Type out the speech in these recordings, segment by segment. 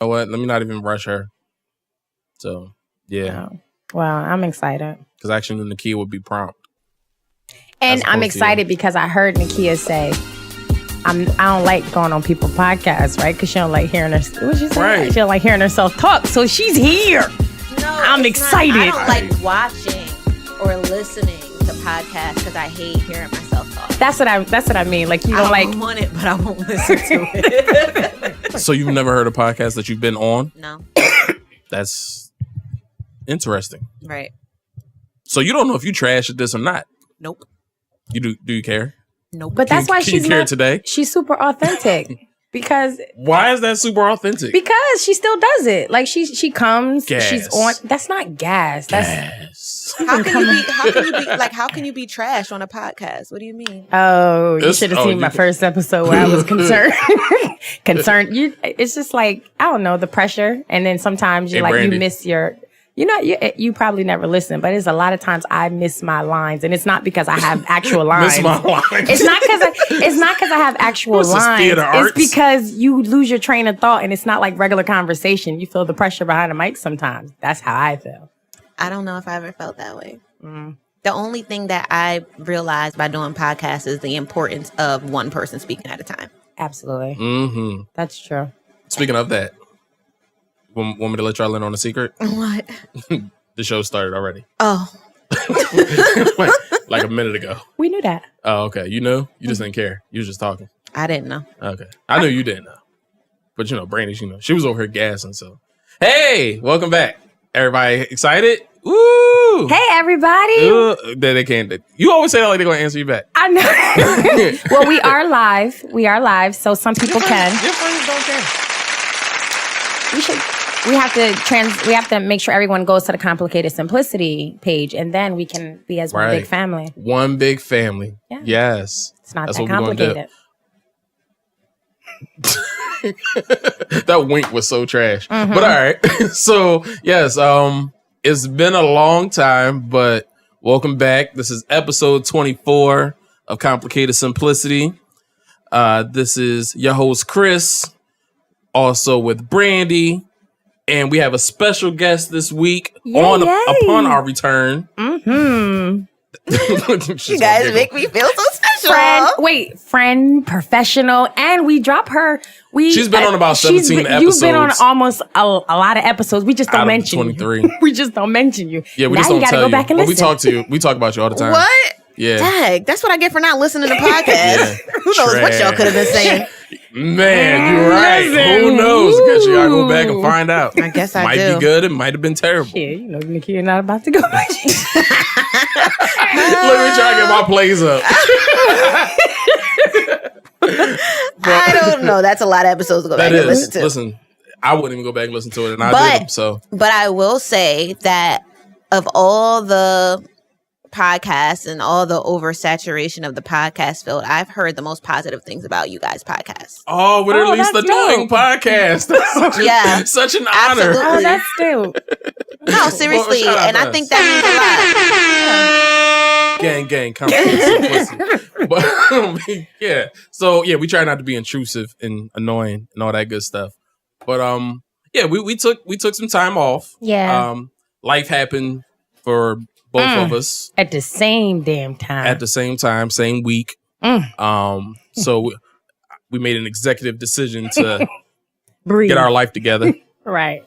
know what? Let me not even rush her. So, yeah. Oh. Well, I'm excited. Because actually, Nakia would be prompt. And I'm excited because I heard Nakia say, I don't like going on people's podcasts, right? Because she don't like hearing her. What she say? Right. She don't like hearing herself talk. So she's here. No, I'm excited. I don't like watching or listening to podcasts because I hate hearing myself talk. That's what I mean. Like you don't like. I want it, but I won't listen to it. So you've never heard a podcast that you've been on? No. That's interesting. Right. So you don't know if you trash at this or not. Nope. You do? Do you care? Nope. But that's why she's care today. She's super authentic because. Why is that super authentic? Because she still does it. Like she comes. Gas. She's on. That's not gas. That's. Gas. How can you be trash on a podcast? What do you mean? Oh, you should have seen my first episode where I was concerned. It's just like I don't know the pressure, and then sometimes you you miss your. You probably never listen, but it's a lot of times I miss my lines, and it's not because I have actual lines. Miss my lines. It's not because I have actual lines. It's because you lose your train of thought, and it's not like regular conversation. You feel the pressure behind the mic sometimes. That's how I feel. I don't know if I ever felt that way. The only thing that I realized by doing podcasts is the importance of one person speaking at a time. Absolutely. Mm-hmm. That's true. Speaking of that, want me to let y'all in on a secret? What? The show started already. Oh. like a minute ago. We knew that. Oh, okay. You knew? You just didn't care. You was just talking. I didn't know. Okay. I knew you didn't know. But Brandy, she was over here gassing. So, hey, welcome back. Everybody excited? Woo! Hey, everybody. They can't. You always say that like they're going to answer you back. I know. Well, we are live. So some people can. Your friends don't care. We have to make sure everyone goes to the Complicated Simplicity page, and then we can be as one big family. One big family. Yeah. Yes. It's not that complicated. That wink was so trash. Mm-hmm. But all right. So, yes, it's been a long time, but welcome back. This is episode 24 of Complicated Simplicity. This is your host, Chris, also with Brandy. And we have a special guest this week upon our return. Mm-hmm. You guys make me feel so special. Friend, professional, and we drop her. She's been on about 17 episodes. You've been on almost a lot of episodes. We just don't mention 23. You. We just don't mention you. Yeah, we now just don't tell you. Back and listen. We talk about you all the time. What? Yeah. Dang, that's what I get for not listening to podcasts. Yeah. Who knows what y'all could have been saying? Man, you're right. Who knows? I guess you gotta go back and find out. I guess I might do. Be good. It might have been terrible. Yeah, Nakia not about to go. Let me try to get my plays up. I don't know. That's a lot of episodes to go back and listen to. Listen, I wouldn't even go back and listen to it, and I did them, so. But I will say that of all the podcasts and all the oversaturation of the podcast field, I've heard the most positive things about you guys' podcast. Oh, we're at least the Knowing podcast. That's such an honor. Absolutely. Oh, that's dope. No, seriously, and I think that means a lot. Gang, simplicity. But yeah, so yeah, we try not to be intrusive and annoying and all that good stuff. But yeah, we took some time off. Yeah, life happened for both of us at the same damn time. At the same time, same week. So we made an executive decision to get our life together. Right.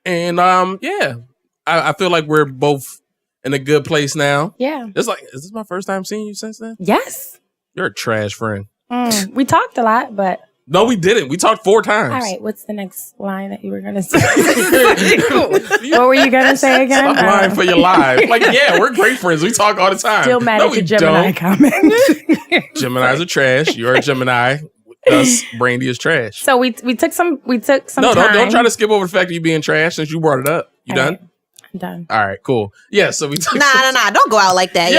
And yeah, I feel like we're both in a good place now. Yeah. It's like, is this my first time seeing you since then? Yes. You're a trash friend. We talked a lot, but no, we didn't. We talked 4 times. All right. What's the next line that you were going to say? What were you going to say again? Stop lying for your life. Like, yeah, we're great friends. We talk all the time. Still mad at your Gemini comment. Geminis are trash. You're a Gemini. Thus, Brandy is trash. So we took some No, time. don't try to skip over the fact that you being trash since you brought it up. You all done? Right. I'm done. All right, cool. Yeah, so we took Nah. Don't go out like that, yo.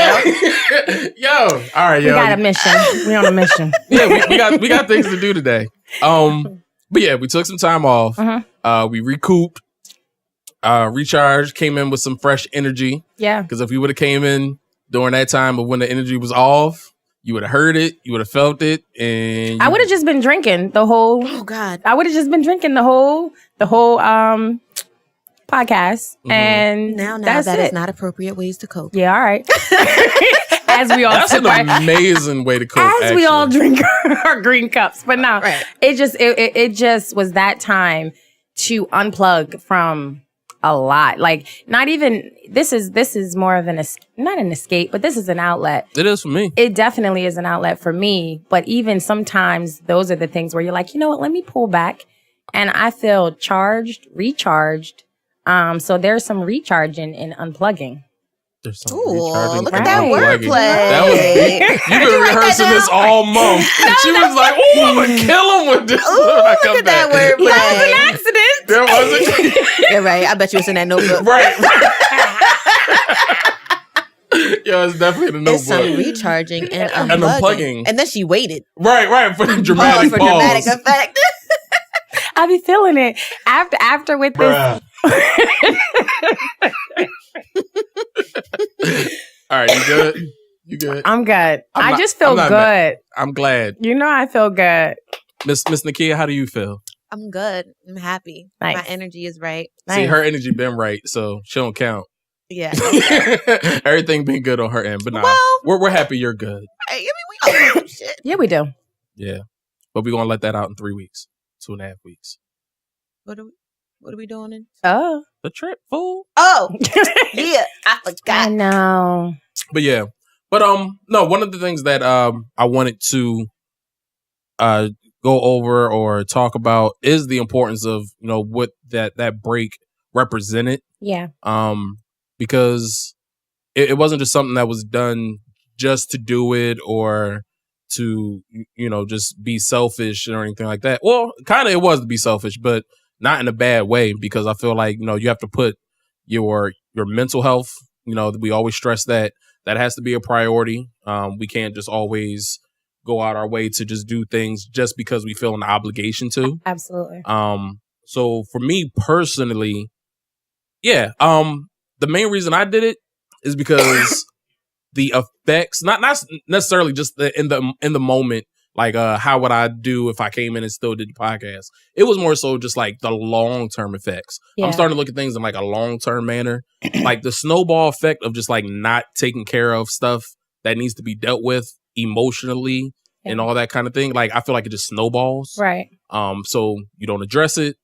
All right, yo. We got a mission. We on a mission. Yeah, we got things to do today. But yeah, we took some time off. We recouped, recharged, came in with some fresh energy. Yeah. Because if we would have came in during that time of when the energy was off, you would have heard it, you would have felt it, and I would have just been drinking the whole. Oh God! I would have just been drinking the whole podcast, and now that's that it. is not appropriate ways to cope. Yeah, all right. As we all that's an amazing way to cope. As we all drink our green cups, but no, Right. it just was that time to unplug from a lot. Like, not even this is more of not an escape, but this is an outlet. It is for me. It definitely is an outlet for me. But even sometimes those are the things where you're like, you know what? Let me pull back, and I feel recharged. So there's some recharging in unplugging. There's some Ooh, recharging. look at that wordplay. That was you've been rehearsing this all month. She was like, "Oh, I'm gonna kill him with this." Ooh, look at that wordplay. That was an accident. There wasn't. You're right. I bet you it's in that notebook. Right. Yeah, it's definitely the notebook. It's some recharging and unplugging. And then she waited. Right, for the dramatic pause. Dramatic effect. I be feeling it after with this. All right, you good? You good? I'm good. I just feel good. Mad. I'm glad. You know, I feel good. Miss Nakia, how do you feel? I'm good. I'm happy. Nice. My energy is right. See, her energy been right, so she don't count. Yeah. Everything been good on her end, but nah, we're happy you're good. I mean, we all know shit. Yeah, we do. Yeah, but we're gonna let that out in 3 weeks, 2.5 weeks. What are we doing in? Oh, The trip, fool. Oh, yeah, I forgot. I know. But yeah, no. One of the things that I wanted to go over or talk about is the importance of what that break represented. Yeah. Because it wasn't just something that was done just to do it or to just be selfish or anything like that. Well, kind of it was to be selfish, but not in a bad way, because I feel like you have to put your mental health. We always stress that has to be a priority. We can't just always go out our way to just do things just because we feel an obligation to. Absolutely. So for me personally, yeah, the main reason I did it is because the effects, not necessarily just in the moment, like how would I do if I came in and still did the podcast. It was more so just like the long-term effects. Yeah. I'm starting to look at things in like a long-term manner, like the snowball effect of just like not taking care of stuff that needs to be dealt with emotionally and all that kind of thing. Like I feel like it just snowballs. Right. So you don't address it,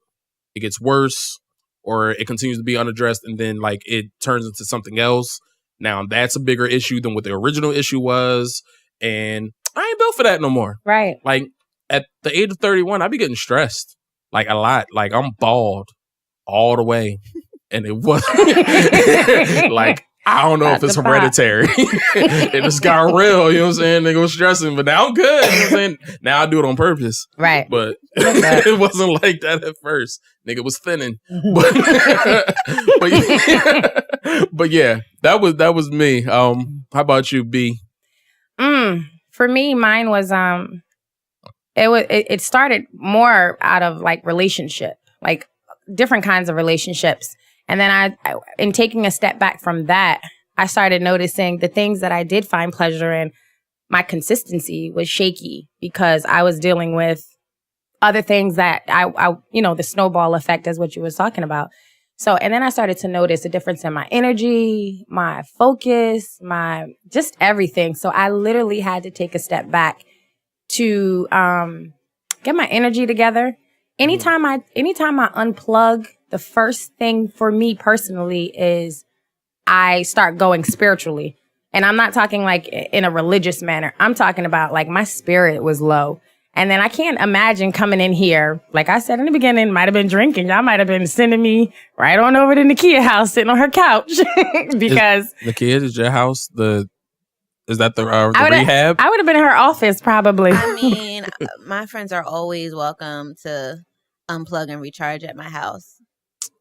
it gets worse, or it continues to be unaddressed, and then like it turns into something else. Now that's a bigger issue than what the original issue was, and I ain't built for that no more. Right. Like at the age of 31, I be getting stressed like a lot. Like I'm bald all the way, and it was like I don't know if it's hereditary. It just got real, you know what I'm saying? Nigga was stressing, but now I'm good. You know what I'm saying? Now I do it on purpose. Right. But it wasn't like that at first. Nigga was thinning. But yeah, that was me. How about you, B? For me, mine was it started more out of like relationship, like different kinds of relationships. And then I, in taking a step back from that, I started noticing the things that I did find pleasure in, my consistency was shaky because I was dealing with other things that I the snowball effect is what you was talking about. So, and then I started to notice a difference in my energy, my focus, my just everything. So I literally had to take a step back to get my energy together. Anytime I unplug, the first thing for me personally is I start going spiritually. And I'm not talking like in a religious manner. I'm talking about like my spirit was low. And then I can't imagine coming in here, like I said in the beginning, might have been drinking. Y'all might have been sending me right on over to Nakia house, sitting on her couch. Because Nakia, is your house is that the rehab? I would have been in her office probably. I mean, my friends are always welcome to unplug and recharge at my house.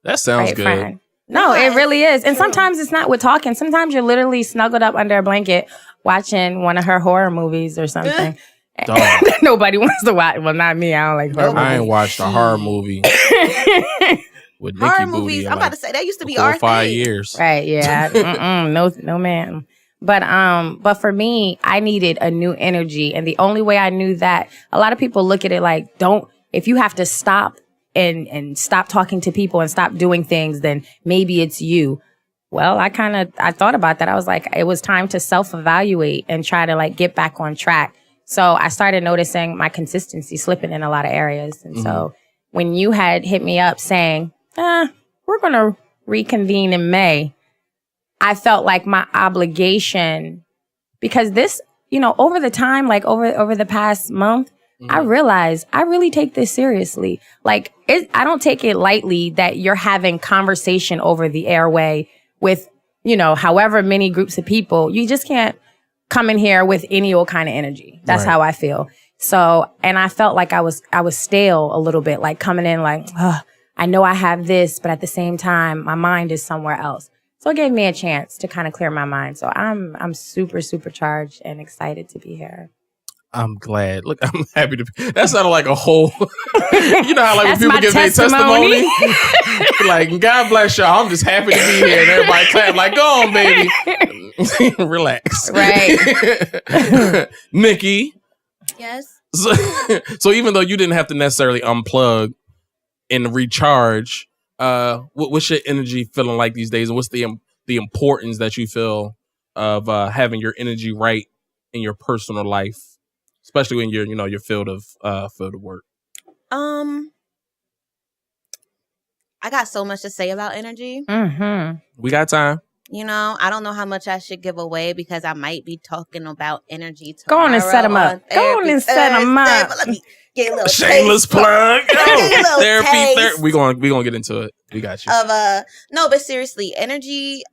That sounds good. Fine. No, it really is. And sometimes it's not with talking. Sometimes you're literally snuggled up under a blanket watching one of her horror movies or something. Nobody wants to watch. Well, not me. I don't like horror movies. I ain't watched a horror movie with Nikki horror Booty movies. I'm about to say that used to be 4 our 5 thing. years. Right? Yeah. No, man. But for me, I needed a new energy. And the only way I knew that, a lot of people look at it like, if you have to stop and stop talking to people and stop doing things, then maybe it's you. Well, I thought about that. I was like, it was time to self-evaluate and try to like get back on track. So I started noticing my consistency slipping in a lot of areas. And so when you had hit me up saying, we're going to reconvene in May, I felt like my obligation, because this, over the time, like over the past month, I realized I really take this seriously. Like, I don't take it lightly that you're having conversation over the airway with, however many groups of people. You just can't come in here with any old kind of energy. That's how I feel. So, and I felt like I was stale a little bit, like coming in like, I know I have this, but at the same time, my mind is somewhere else. So it gave me a chance to kind of clear my mind. So I'm super, super charged and excited to be here. I'm glad. Look, I'm happy to be. That sounded like a whole, how like when people give their testimony. Like, God bless y'all. I'm just happy to be here. And everybody clap like, go on, baby. Relax. Right. Nikki. Yes. So even though you didn't have to necessarily unplug and recharge, what's your energy feeling like these days? And what's the importance that you feel of having your energy right in your personal life? Especially when you're, your field of work. I got so much to say about energy. Mm-hmm. We got time. I don't know how much I should give away because I might be talking about energy Go tomorrow. on and set them up. Go on and set them up. But let me get a little shameless plug. Therapy. We gonna get into it. We got you. No, but seriously, energy.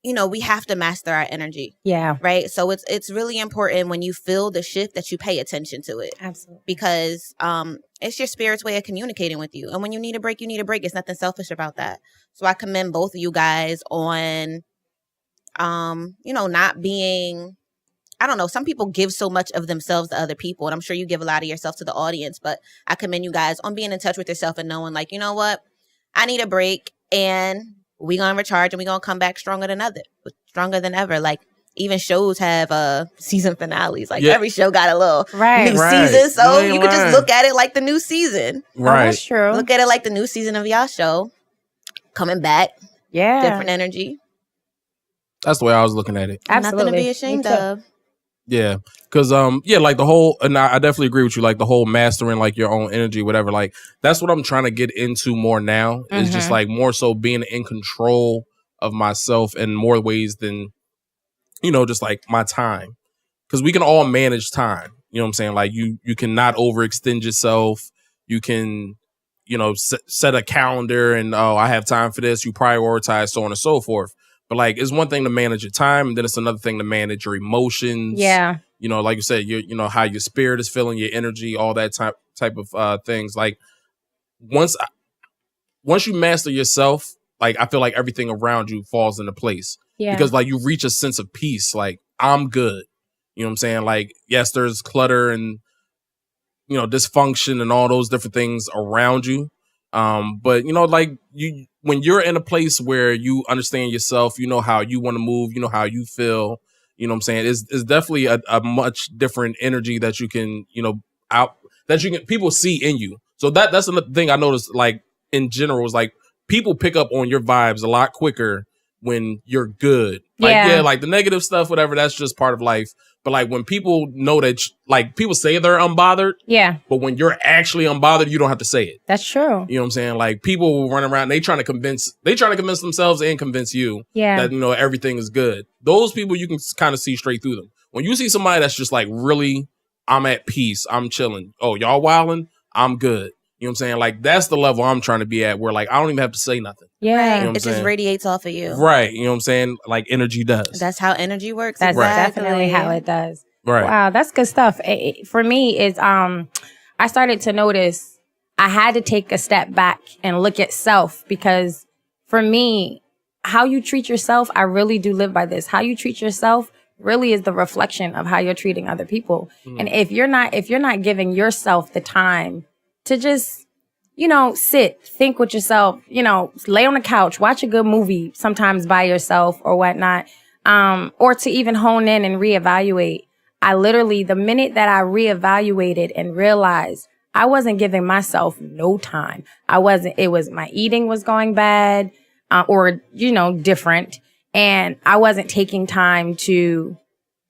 We have to master our energy. Yeah. Right. So it's really important when you feel the shift that you pay attention to it. Absolutely. Because it's your spirit's way of communicating with you. And when you need a break, you need a break. It's nothing selfish about that. So I commend both of you guys on, not being, I don't know, some people give so much of themselves to other people. And I'm sure you give a lot of yourself to the audience. But I commend you guys on being in touch with yourself and knowing like, you know what, I need a break and we're going to recharge and we're going to come back stronger than ever. Like, even shows have season finales. Like, every show got a little new season. So you could just look at it like the new season. Right. Oh, that's true. Look at it like the new season of y'all show. Coming back. Yeah. Different energy. That's the way I was looking at it. Absolutely. Nothing to be ashamed of. Yeah. Because, like the whole, and I definitely agree with you, like the whole mastering, like your own energy, whatever, like that's what I'm trying to get into more now is just like more so being in control of myself in more ways than, just like my time. Because we can all manage time. You know what I'm saying? Like you cannot overextend yourself. You can, set a calendar and, I have time for this. You prioritize, so on and so forth. But like, it's one thing to manage your time, and then it's another thing to manage your emotions. Yeah. Like you said, how your spirit is feeling, your energy, all that type of things. Like once you master yourself, like I feel like everything around you falls into place. Yeah. Because like you reach a sense of peace. Like I'm good. You know what I'm saying? Like, yes, there's clutter and, dysfunction and all those different things around you. But like when you're in a place where you understand yourself, you know how you want to move, you know how you feel, you know what I'm saying? It's definitely a much different energy that you can, people see in you. So that's another thing I noticed, like in general, is like people pick up on your vibes a lot quicker when you're good. Like, like the negative stuff, whatever, that's just part of life. But like when people know that, like people say they're unbothered. Yeah. But when you're actually unbothered, you don't have to say it. That's true. You know what I'm saying? Like people will run around, they trying to convince themselves and convince you that, everything is good. Those people, you can kind of see straight through them. When you see somebody that's just like, really, I'm at peace, I'm chilling. Oh, y'all wilding? I'm good. You know what I'm saying? Like, that's the level I'm trying to be at where, like, I don't even have to say nothing. Yeah. You know it just radiates off of you. Right. You know what I'm saying? Like, energy does. That's how energy works. That's definitely how it does. Right. Wow, that's good stuff. For me, it's I started to notice I had to take a step back and look at self, because for me, how you treat yourself, I really do live by this. How you treat yourself really is the reflection of how you're treating other people. And if you're not giving yourself the time to just, sit, think with yourself, lay on the couch, watch a good movie sometimes by yourself or whatnot. or to even hone in and reevaluate. I literally, the minute that I reevaluated and realized I wasn't giving myself no time. My eating was going bad, or, different. And I wasn't taking time to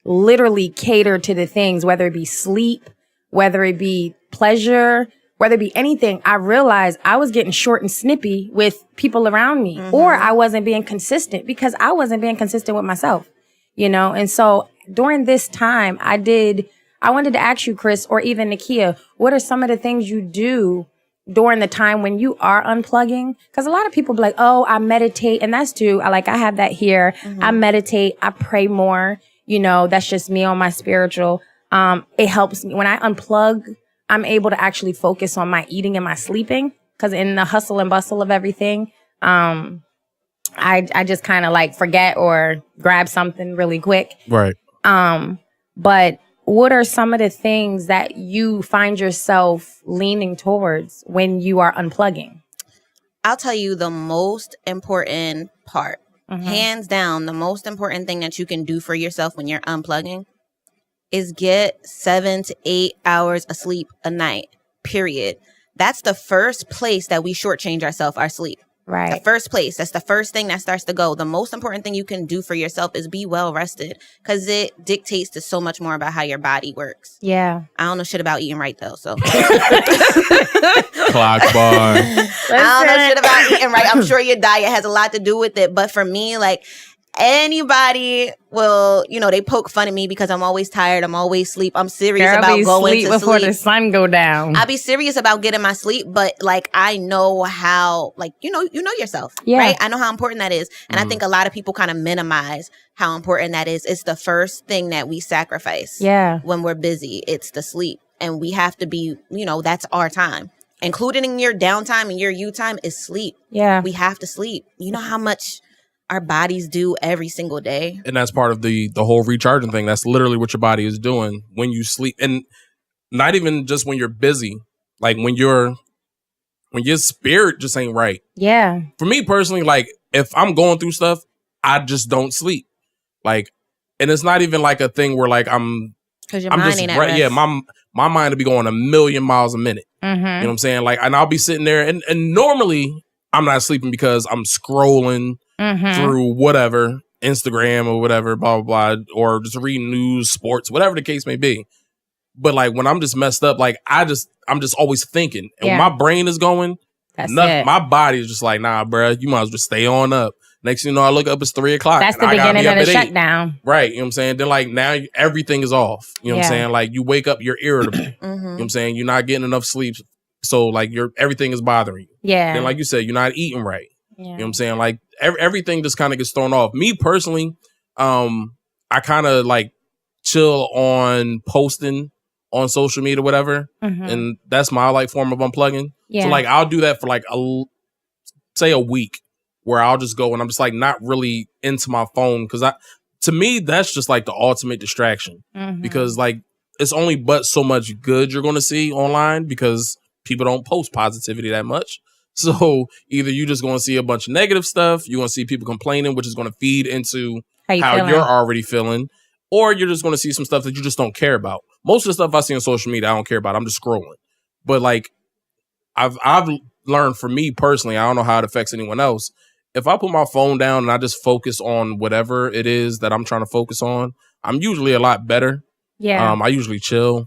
literally cater to the things, whether it be sleep, whether it be pleasure, whether it be anything. I realized I was getting short and snippy with people around me, or I wasn't being consistent because I wasn't being consistent with myself, And so during this time, I wanted to ask you, Chris, or even Nakia, what are some of the things you do during the time when you are unplugging? Because a lot of people be like, oh, I meditate. And that's too. I have that here. I meditate. I pray more. That's just me on my spiritual. It helps me when I unplug. I'm able to actually focus on my eating and my sleeping. Because in the hustle and bustle of everything, I just kind of forget or grab something really quick. Right. But what are some of the things that you find yourself leaning towards when you are unplugging? I'll tell you the most important part. Hands down, the most important thing that you can do for yourself when you're unplugging is get 7 to 8 hours of sleep a night, period. That's the first place that we shortchange ourselves, our sleep. Right. The first place. That's the first thing that starts to go. The most important thing you can do for yourself is be well rested, because it dictates to so much more about how your body works. Yeah. I don't know shit about eating right though, so. Clock bar. I don't know shit about eating right. I'm sure your diet has a lot to do with it. But for me, anybody will, they poke fun at me because I'm always tired. I'm always sleep. I'm serious about going to sleep before the sun go down. I'll be serious about getting my sleep, but I know how, you know yourself, yeah. Right? I know how important that is. And I think a lot of people kind of minimize how important that is. It's the first thing that we sacrifice when we're busy. It's the sleep. And we have to be, that's our time. Included in your downtime and your you time is sleep. Yeah. We have to sleep. You know how much our bodies do every single day. And that's part of the whole recharging thing. That's literally what your body is doing when you sleep. And not even just when you're busy, when your spirit just ain't right. Yeah. For me personally, if I'm going through stuff, I just don't sleep. And it's not even a thing where I'm, because your mind ain't at rest. Yeah, my mind will be going a million miles a minute. Mm-hmm. You know what I'm saying? And I'll be sitting there and normally I'm not sleeping because I'm scrolling through whatever, Instagram or whatever, blah, blah, blah, or just reading news, sports, whatever the case may be. But when I'm just messed up, I'm just always thinking. And when my brain is going, my body is just nah, bro, you might as well stay on up. Next thing you know, I look up, it's 3 o'clock. That's the beginning of the shutdown. Right. You know what I'm saying? Then now everything is off. You know what I'm saying? You wake up, you're irritable. You know what I'm saying? You're not getting enough sleep. So everything is bothering you. Yeah. Then you said, you're not eating right. Yeah. You know what I'm saying? Everything just kind of gets thrown off. Me personally, I kind of chill on posting on social media, whatever. And that's my form of unplugging. Yeah. So I'll do that for say a week, where I'll just go and I'm just not really into my phone. Cause to me, that's just the ultimate distraction, because it's only but so much good you're going to see online, because people don't post positivity that much. So either you're just going to see a bunch of negative stuff, you're going to see people complaining, which is going to feed into how you're already feeling, or you're just going to see some stuff that you just don't care about. Most of the stuff I see on social media, I don't care about. I'm just scrolling. But I've learned, for me personally, I don't know how it affects anyone else. If I put my phone down and I just focus on whatever it is that I'm trying to focus on, I'm usually a lot better. Yeah. I usually chill,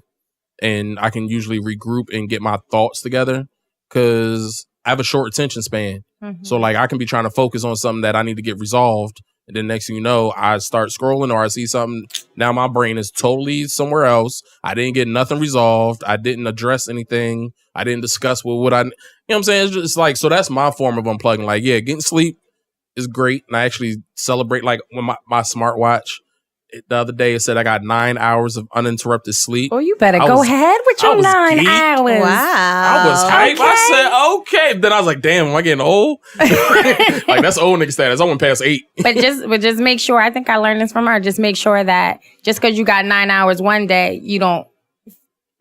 and I can usually regroup and get my thoughts together, because I have a short attention span. So I can be trying to focus on something that I need to get resolved. And then next thing you know, I start scrolling or I see something. Now my brain is totally somewhere else. I didn't get nothing resolved. I didn't address anything. I didn't discuss what I, you know what I'm saying? It's just so that's my form of unplugging. Getting sleep is great. And I actually celebrate when my smartwatch, the other day, it said I got 9 hours of uninterrupted sleep. Oh, you better go ahead with your 9 hours. Wow. I was hyped. Okay. I said, okay. Then I was like, damn, am I getting old? That's old nigga status. I went past 8. But just make sure, I think I learned this from her, just make sure that just because you got 9 hours one day, you don't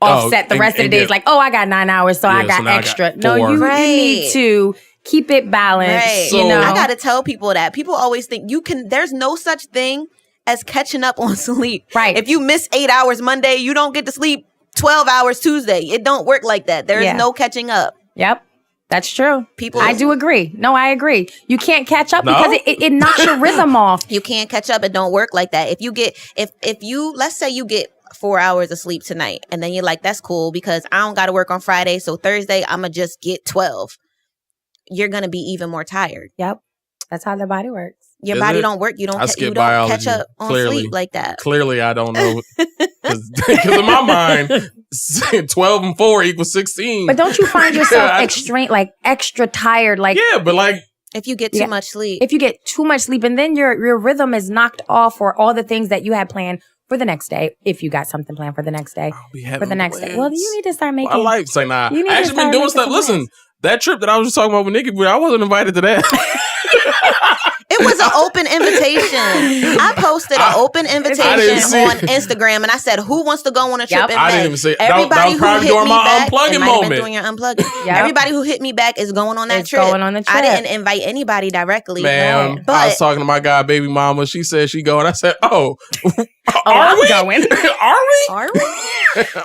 offset the rest of the days. I got 9 hours, so I got extra. No, you need to keep it balanced. Right. So, I got to tell people that. People always think there's no such thing as catching up on sleep. Right. If you miss 8 hours Monday, you don't get to sleep 12 hours Tuesday. It don't work like that. There is no catching up. Yep. That's true. People, I do agree. No, I agree. You can't catch up because it knocks your rhythm off. You can't catch up. It don't work like that. If you let's say you get 4 hours of sleep tonight, and then you're like, that's cool because I don't got to work on Friday, so Thursday I'm gonna just get 12. You're gonna be even more tired. Yep, that's how the body works. Your body don't work. You don't catch up on sleep like that. Clearly, I don't know because in my mind, 12 and 4 equals 16. But don't you find yourself extra tired? Like but like. If you get too much sleep. If you get too much sleep and then your rhythm is knocked off for all the things that you had planned for the next day, if you got something planned for the next day. For the next day. Well, you need to start making. I like saying, nah. I actually been doing stuff. Listen, that trip that I was just talking about with Nikki, I wasn't invited to that. It was an open invitation. I posted an open invitation on Instagram, and I said, "Who wants to go on a trip?" I didn't even say everybody that was probably during my unplugging moment. Doing your unplugging. Everybody who hit me back is going on that trip. Going on the trip. I didn't invite anybody directly. Man, I was talking to my guy, baby mama. She said she going. I said, "Oh, are we going? Are we?"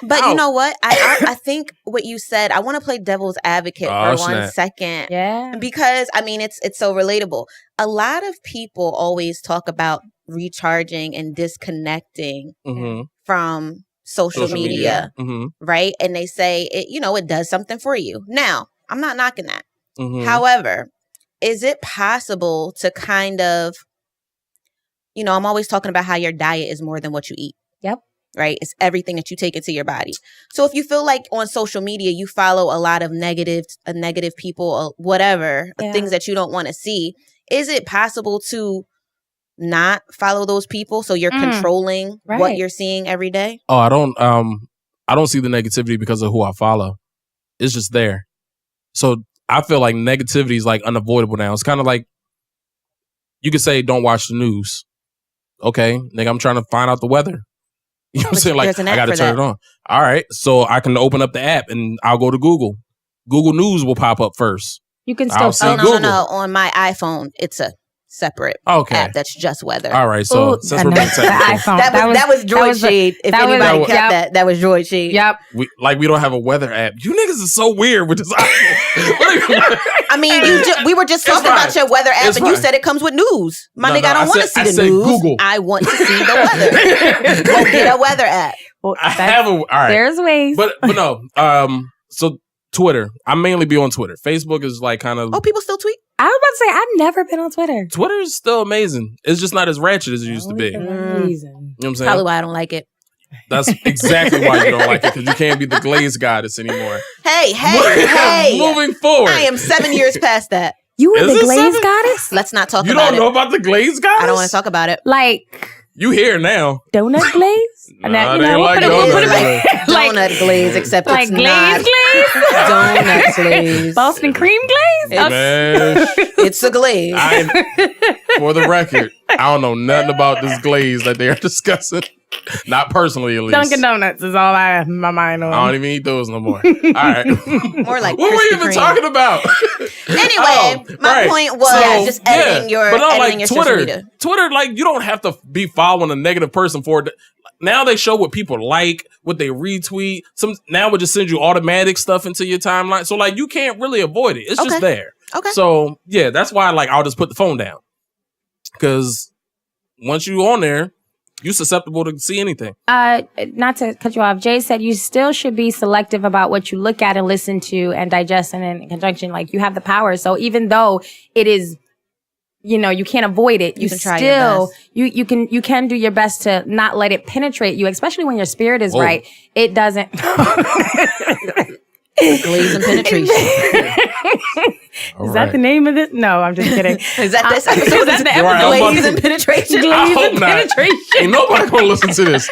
But you know what? I think what you said. I want to play devil's advocate for 1 second. Yeah, because I mean it's so relatable. A lot of people always talk about recharging and disconnecting from social media. Right? And they say it does something for you. Now, I'm not knocking that. However, is it possible to kind of, I'm always talking about how your diet is more than what you eat. Yep. Right? It's everything that you take into your body. So if you feel like on social media, you follow a lot of negative people or whatever, things that you don't want to see, is it possible to not follow those people so you're controlling what you're seeing every day? Oh, I don't see the negativity because of who I follow. It's just there. So I feel like negativity is like unavoidable now. It's kind of like you could say don't watch the news. Okay, nigga, I'm trying to find out the weather. You know what I'm saying? Like, I got to turn it on. All right. So I can open up the app and I'll go to Google. Google News will pop up first. You can still see Google. No. On my iPhone, it's a separate app that's just weather. All right. So since we're being technical. That was Droid Shade. If anybody kept that was Droid Shade. Yep. We don't have a weather app. You niggas are so weird with this iPhone. I mean, we were just talking about your weather app and you said it comes with news. My nigga, I don't want to see the news. Google. I want to see the weather. Go get a weather app. Well, all right. There's ways. But no. So Twitter. I mainly be on Twitter. Facebook is like kind of. Oh, people still tweet? I was about to say, I've never been on Twitter. Twitter is still amazing. It's just not as ratchet as it used to be. You know what I'm saying? Probably why I don't like it. That's exactly why you don't like it, because you can't be the glaze goddess anymore. Hey. Moving forward. I am 7 years past that. You were the glaze goddess? Let's not talk about it. You don't know about the glaze goddess? I don't want to talk about it. Like... You here now. Donut glaze? Nah, they like donut glaze, except like it's glaze not. Glaze? Donut glaze. Boston cream glaze? Man. It's a glaze. For the record, I don't know nothing about this glaze that they are discussing. Not personally, at least. Dunkin' Donuts is all I have my mind on. I don't even eat those no more. All right. More like what were we even talking about? Anyway, my point was just editing your Twitter, social media. Twitter, like, you don't have to be following a negative person for it. Now they show what people like, what they retweet. Now it just sends you automatic stuff into your timeline. So, like, you can't really avoid it. It's just there. Okay. So, yeah, that's why, like, I'll just put the phone down. Because once you're on there, you're susceptible to see anything. Not to cut you off, Jay said you still should be selective about what you look at and listen to and digest, and in conjunction, like, you have the power. So even though it is, you can't avoid it, you can try your best. You can do your best to not let it penetrate you, especially when your spirit is right. It doesn't. Glaze and penetration. Is that the name of it? No, I'm just kidding. Is that this episode? Is that the episode? Glaze and penetration? Glaze and penetration. Ain't nobody gonna listen to this.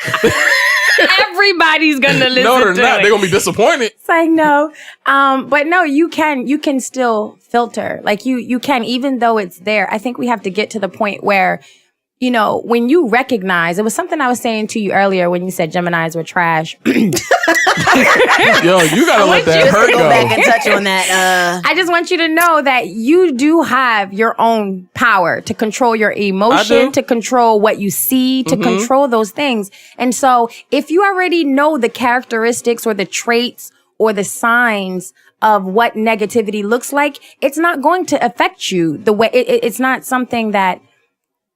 Everybody's gonna listen to it. No, they're not. They're gonna be disappointed. It's like, no. But no, you can still filter. Like, you can, even though it's there. I think we have to get to the point where, you know, when you recognize, it was something I was saying to you earlier when you said Geminis were trash. Yo, you gotta let that hurt go. Back and touch on that. I just want you to know that you do have your own power to control your emotion, to control what you see, to control those things. And so if you already know the characteristics or the traits or the signs of what negativity looks like, it's not going to affect you the way it's not something that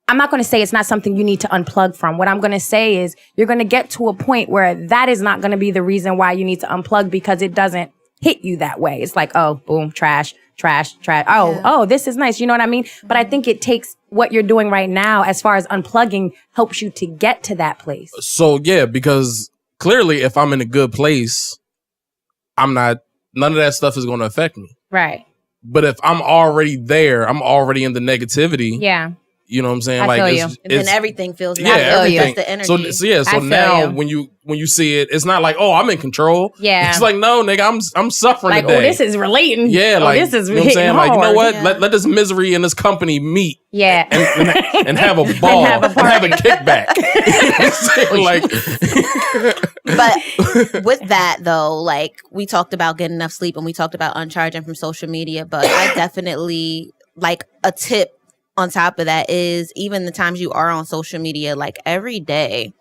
I'm not going to say it's not something you need to unplug from. What I'm going to say is you're going to get to a point where that is not going to be the reason why you need to unplug, because it doesn't hit you that way. It's like, oh, boom, trash. Oh, this is nice. You know what I mean? But I think it takes what you're doing right now as far as unplugging helps you to get to that place. So, yeah, because clearly if I'm in a good place, none of that stuff is going to affect me. Right. But if I'm already there, I'm already in the negativity. Yeah. You know what I'm saying? I like, feel you. And then everything feels everything. That's the energy. So now when you see it, it's not like, oh, I'm in control. Yeah. It's like, no, nigga, I'm suffering like, today. Oh, this is relating. Yeah, like this is you know what I'm saying? hard. Like, you know what? Yeah. Let this misery and this company meet. Yeah. And have a ball. and have a kickback. Like But with that though, like we talked about getting enough sleep and we talked about uncharging from social media, but I definitely like a tip on top of that is even the times you are on social media, like every day,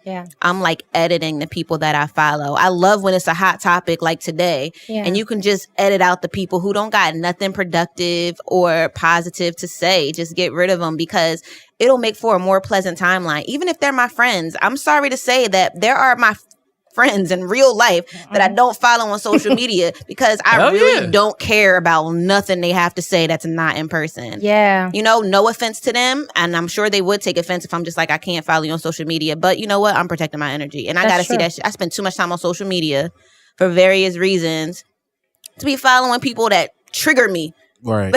I'm like editing the people that I follow. I love when it's a hot topic like today, and you can just edit out the people who don't got nothing productive or positive to say. Just get rid of them because it'll make for a more pleasant timeline. Even if they're my friends, I'm sorry to say that there are my friends in real life that I don't follow on social media because I really don't care about nothing they have to say that's not in person. Yeah. You know, no offense to them. And I'm sure they would take offense if I'm just like, I can't follow you on social media. But you know what? I'm protecting my energy. And I got to see that shit. I spend too much time on social media for various reasons to be following people that trigger me. Right.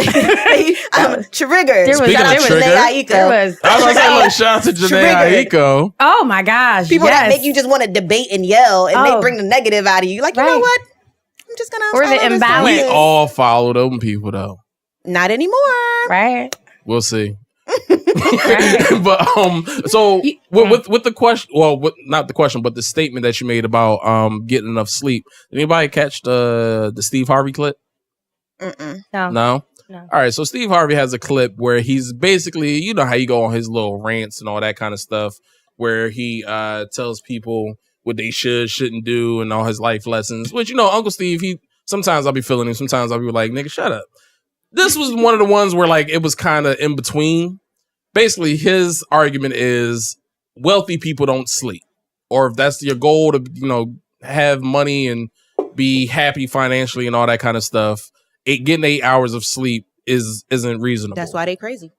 I'm triggered. Speaking of trigger, I was going to say, look, shout out to Janae Aiko. Oh my gosh. People that make you just want to debate and yell and they bring the negative out of you. Like, you know what? I'm just going to or the imbalance. We all follow them people though. Not anymore. Right. We'll see. But so with the question, not the question, but the statement that you made about getting enough sleep. Did anybody catch the Steve Harvey clip? No. All right, so Steve Harvey has a clip where he's basically, you know how you go on his little rants and all that kind of stuff, where he tells people what they shouldn't do and all his life lessons. Which, you know, Uncle Steve, sometimes I'll be feeling him, sometimes I'll be like, nigga, shut up. This was one of the ones where like it was kind of in between. Basically, his argument is wealthy people don't sleep, or if that's your goal to, you know, have money and be happy financially and all that kind of stuff. Getting 8 hours of sleep isn't reasonable. That's why they crazy.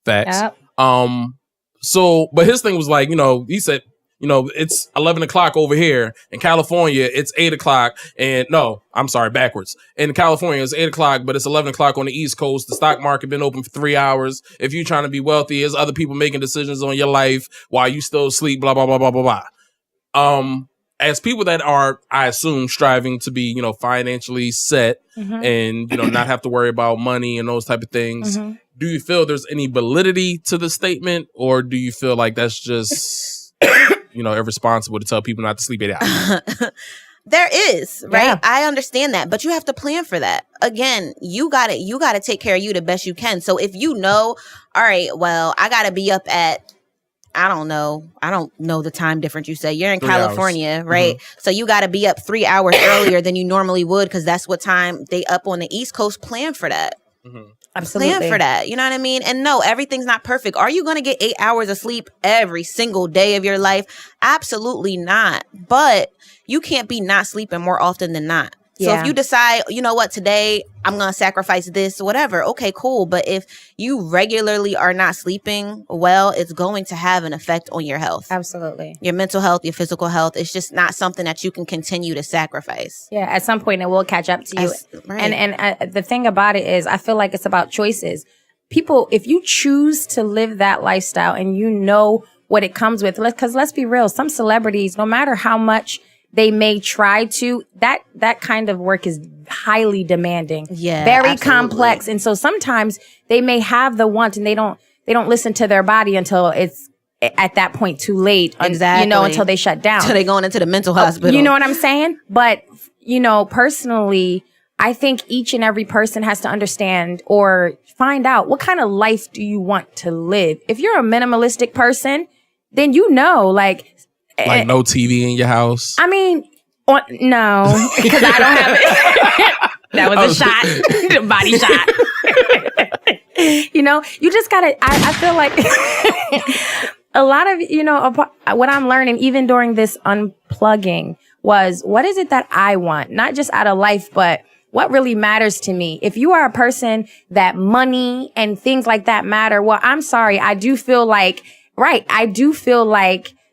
Facts. Yep. But his thing was like, you know, he said, you know, it's 11 o'clock over here in California. It's 8 o'clock. And no, I'm sorry, backwards. In California, it's 8 o'clock, but it's 11 o'clock on the East Coast. The stock market been open for 3 hours. If you're trying to be wealthy, there's other people making decisions on your life while you still sleep, blah, blah, blah, blah, blah, blah. As people that are, I assume, striving to be, you know, financially set and, you know, not have to worry about money and those type of things, do you feel there's any validity to the statement, or do you feel like that's just, you know, irresponsible to tell people not to sleep 8 hours? There is, right? Yeah. I understand that, but you have to plan for that. Again, you got to take care of you the best you can. So if you know, all right, well, I got to be up at, I don't know the time difference you say. You're in California, right? So you got to be up 3 hours earlier than you normally would because that's what time they up on the East Coast. Plan for that. Absolutely. Plan for that. You know what I mean? And no, everything's not perfect. Are you going to get 8 hours of sleep every single day of your life? Absolutely not. But you can't be not sleeping more often than not. So if you decide, you know what, today I'm going to sacrifice this, whatever. Okay, cool. But if you regularly are not sleeping well, it's going to have an effect on your health. Absolutely. Your mental health, your physical health. It's just not something that you can continue to sacrifice. Yeah, at some point it will catch up to you. Right. And the thing about it is I feel like it's about choices. People, if you choose to live that lifestyle and you know what it comes with, because let's be real, some celebrities, no matter how much they may try to, that kind of work is highly demanding. Yeah. Very complex. And so sometimes they may have the want and they they don't listen to their body until it's at that point too late. Exactly. You know, until they shut down. Until they going into the mental hospital. You know what I'm saying? But, you know, personally, I think each and every person has to understand or find out what kind of life do you want to live. If you're a minimalistic person, then you know, like no TV in your house. I mean, no, because I don't have it. That was a shot, body shot. You know, you just gotta. I feel like a lot of, you know, what I'm learning even during this unplugging was, what is it that I want? Not just out of life, but what really matters to me. If you are a person that money and things like that matter, well, I'm sorry. I do feel like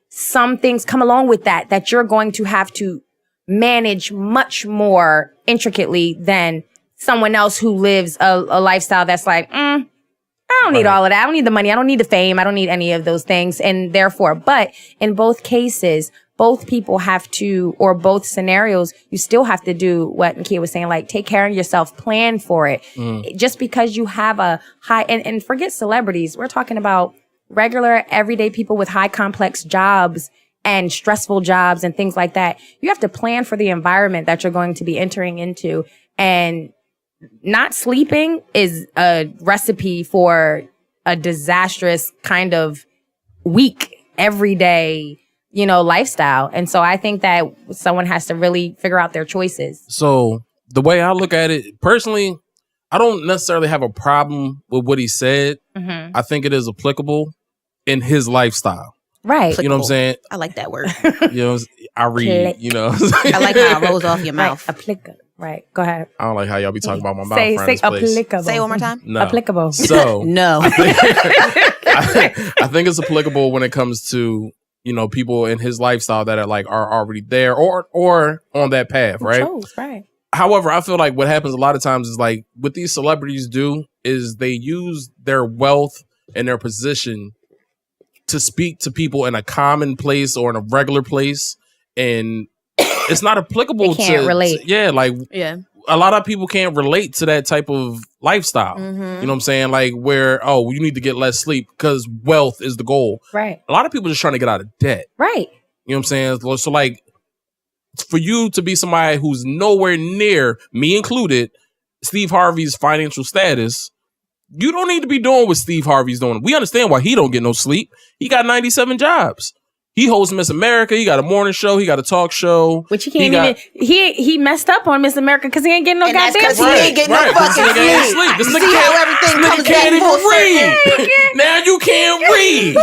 some things come along with that you're going to have to manage much more intricately than someone else who lives a lifestyle that's like, I don't need all of that. I don't need the money. I don't need the fame. I don't need any of those things. And therefore, but in both cases, both people have to, or both scenarios, you still have to do what Nakia was saying, like take care of yourself, plan for it. Just because you have a high, and forget celebrities, we're talking about regular, everyday people with high complex jobs and stressful jobs and things like that. You have to plan for the environment that you're going to be entering into. And not sleeping is a recipe for a disastrous kind of weak, everyday, you know, lifestyle. And so I think that someone has to really figure out their choices. So the way I look at it, personally, I don't necessarily have a problem with what he said. I think it is applicable in his lifestyle. Right. You know what I'm saying? I like that word. You know, I read, you know. I like how it rolls off your mouth. Right. Applicable. Right. Go ahead. I don't like how y'all be talking about my mouth. Say place. applicable. Say it one more time. No. Applicable. So no. I think it's applicable when it comes to, you know, people in his lifestyle that are already there or on that path, right? Right. However, I feel like what happens a lot of times is like what these celebrities do is they use their wealth and their position to speak to people in a common place or in a regular place, and it's not applicable. They can't relate. A lot of people can't relate to that type of lifestyle. You know what I'm saying? Like where, you need to get less sleep because wealth is the goal. Right. A lot of people just trying to get out of debt. Right. You know what I'm saying? So like for you to be somebody who's nowhere near, me included, Steve Harvey's financial status, you don't need to be doing what Steve Harvey's doing. We understand why he don't get no sleep. He got 97 jobs. He hosts Miss America. He got a morning show. He got a talk show. Which he can't he messed up on Miss America because he ain't getting no goddamn sleep. He ain't getting no fucking sleep. This See nigga how everything comes can't back even read. Now you can't read.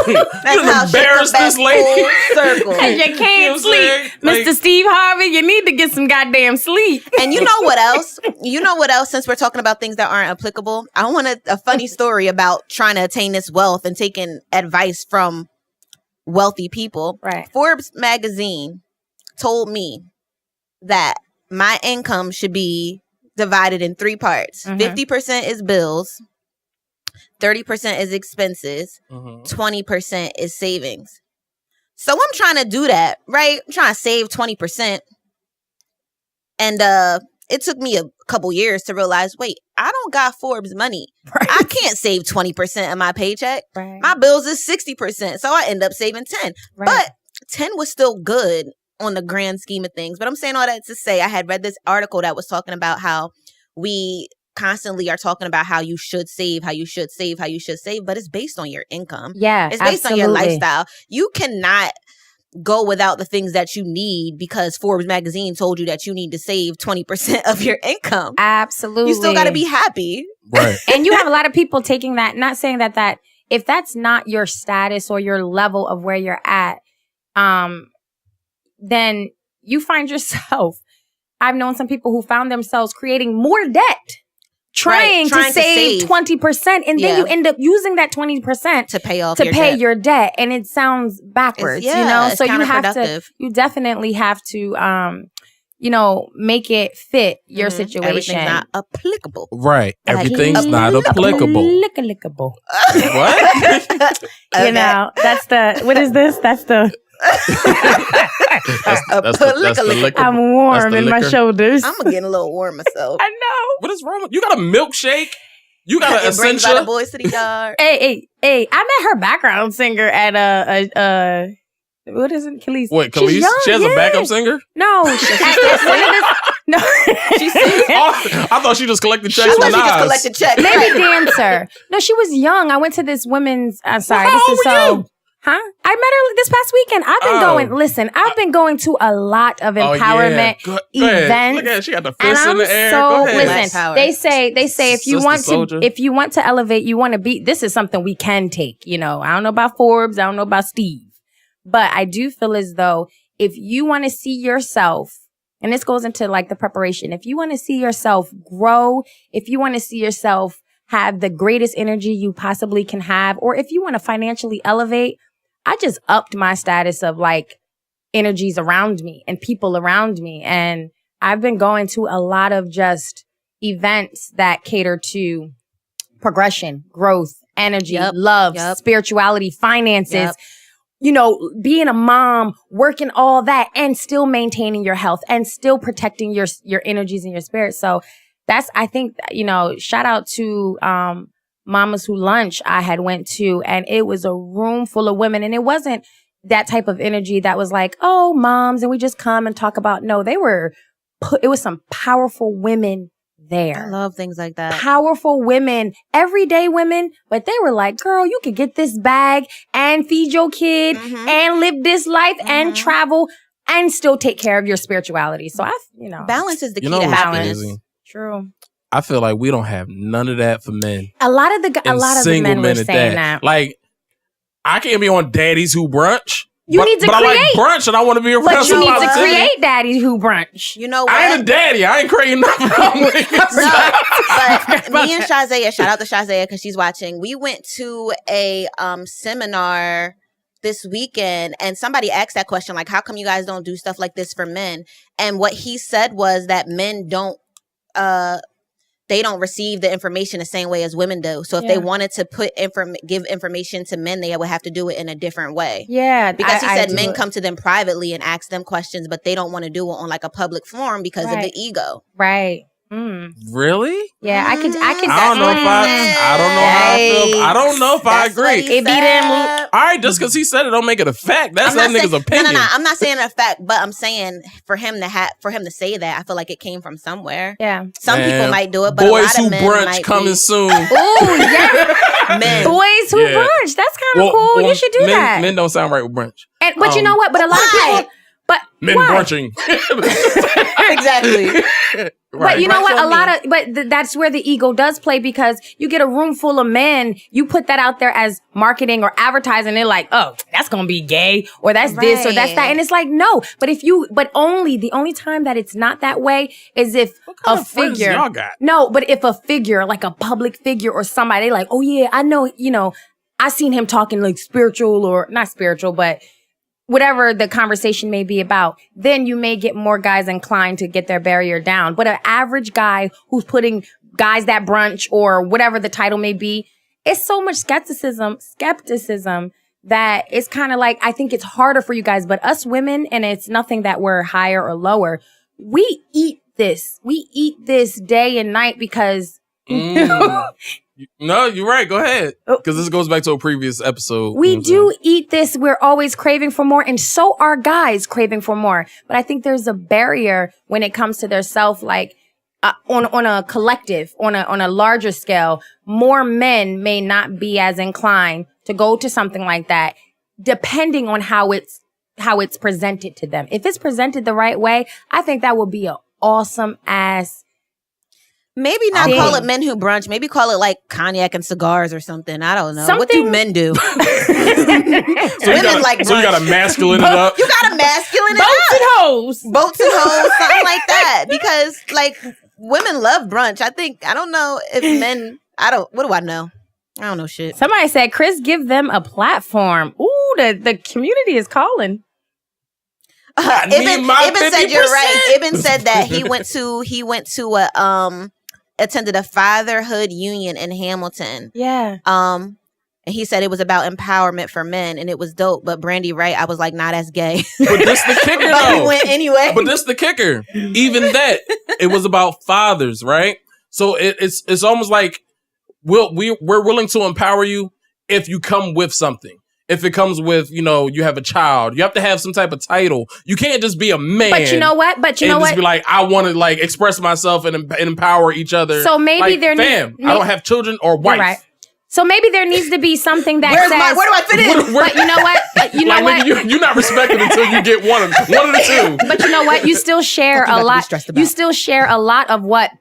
That's You how embarrass this lady. Circle. And you can't sleep. Like, Mr. Steve Harvey, you need to get some goddamn sleep. And you know what else? Since we're talking about things that aren't applicable, I want a funny story about trying to attain this wealth and taking advice from wealthy people. Right. Forbes magazine told me that my income should be divided in 3 parts. 50% is bills, 30% is expenses, 20% is savings. So I'm trying to do that, right? I'm trying to save 20%. And it took me a couple years to realize, wait, I don't got Forbes money. Right. I can't save 20% of my paycheck. Right. My bills is 60%. So I end up saving 10. Right. But 10 was still good on the grand scheme of things. But I'm saying all that to say I had read this article that was talking about how we constantly are talking about how you should save, but it's based on your income. Yeah, it's based on your lifestyle. You cannot go without the things that you need because Forbes magazine told you that you need to save 20% of your income. Absolutely. You still got to be happy. Right. And you have a lot of people taking that, not saying that if that's not your status or your level of where you're at, then you find yourself, I've known some people who found themselves creating more debt. Trying to save 20%, and then you end up using that 20% to pay off your debt, and it sounds backwards, you know. So you definitely have to, make it fit your situation. Everything's not applicable, right? Everything's not applicable. What? You know, that's the. What is this? That's the. That's the liquor. I'm warm in my shoulders. I'm getting a little warm myself. I know. What is wrong with you? Got a milkshake? You got an Essentia. Brings all the boys to the yard. Hey! I met her background singer at what is it, Khalees? What, Khalees? She has a backup singer? No, no. She sings. I thought she just collected checks. She just collected checks. Maybe dancer. No, she was young. I went to this women's. I'm sorry. Well, this is so. Huh? I met her this past weekend. I've been going. Listen, I've been going to a lot of empowerment events. Look at her. She got the fist in the air. Go ahead. Listen, they say if you want to elevate, you want to be. This is something we can take. You know, I don't know about Forbes. I don't know about Steve, but I do feel as though if you want to see yourself, and this goes into like the preparation. If you want to see yourself grow, if you want to see yourself have the greatest energy you possibly can have, or if you want to financially elevate. I just upped my status of like energies around me and people around me. And I've been going to a lot of just events that cater to progression, growth, energy, love, spirituality, finances, you know, being a mom, working all that and still maintaining your health and still protecting your energies and your spirit. So that's, I think, you know, shout out to, Mamas Who Lunch I had went to, and it was a room full of women, and it wasn't that type of energy that was like, oh, moms, and we just come and talk about. No, it was some powerful women there. I love things like that. Powerful women, everyday women, but they were like, girl, you could get this bag and feed your kid and live this life and travel and still take care of your spirituality. So balance is the key to happiness. True. I feel like we don't have none of that for men. A lot of the men were saying that. Like, I can't be on Daddies Who Brunch. You need to create. I like brunch and I want to be around. But you need to create Daddies Who Brunch. You know what? I ain't a daddy. I ain't creating nothing. But me and Shazaya, shout out to Shazaya because she's watching. We went to a seminar this weekend and somebody asked that question, like, how come you guys don't do stuff like this for men? And what he said was that men don't they don't receive the information the same way as women do. So if they wanted to give information to men, they would have to do it in a different way. Yeah. Because he said men come to them privately and ask them questions, but they don't want to do it on like a public forum because of the ego. Right. Really? Yeah, I could. I don't know how I feel. I don't know if I agree. It be them. All right, just because he said it, don't make it a fact. That's that nigga's opinion. No. I'm not saying a fact, but I'm saying for him to say that, I feel like it came from somewhere. Yeah. Some people might do it, but Boys a lot Who of men Brunch might coming soon. Oh yeah, men. Boys Who Brunch. That's kind of cool. You should do that. Men don't sound right with brunch. But you know what? But a lot of people. But men brunching. Exactly. Right. But you know what? That's where the ego does play because you get a room full of men. You put that out there as marketing or advertising. They're like, oh, that's going to be gay or that's this or that's that. And it's like, no, but the only time that it's not that way is if a figure, y'all got? No, but if a figure, like a public figure or somebody like, oh yeah, I know, I seen him talking like spiritual or not spiritual, but whatever the conversation may be about, then you may get more guys inclined to get their barrier down. But an average guy who's putting guys that brunch or whatever the title may be, it's so much skepticism that it's kind of like, I think it's harder for you guys, but us women, and it's nothing that we're higher or lower. We eat this. We eat this day and night because no, you're right. Go ahead. Because this goes back to a previous episode. We do eat this. We're always craving for more. And so are guys craving for more. But I think there's a barrier when it comes to their self, like on a collective, on a larger scale. More men may not be as inclined to go to something like that, depending on how it's presented to them. If it's presented the right way, I think that would be an awesome ass. Maybe not call it Men Who Brunch. Maybe call it like cognac and cigars or something. I don't know. What do men do? So you gotta masculine it up. You gotta masculine it up. Boats and hoes. Something like that. Because like women love brunch. I don't know if men, what do I know? I don't know shit. Somebody said, Chris, give them a platform. Ooh, the community is calling. Ibn said you're right. Ibn said that he went to attended a fatherhood union in Hamilton. Yeah. And he said it was about empowerment for men, and it was dope. But Brandy, right? I was like, nah, that's gay. But this the kicker, but though. we went anyway. But this the kicker. Even that, it was about fathers, right? So it's almost like we're willing to empower you if you come with something. If it comes with, you have a child, you have to have some type of title. You can't just be a man. But you know what? Just be like, I want to like express myself and empower each other. So maybe I don't have children or wife. Right. So maybe there needs to be something that says, where do I fit in? But you know what? You know what? You're not respected until you get one of the two. But you know what? You still share a lot. You still share a lot of what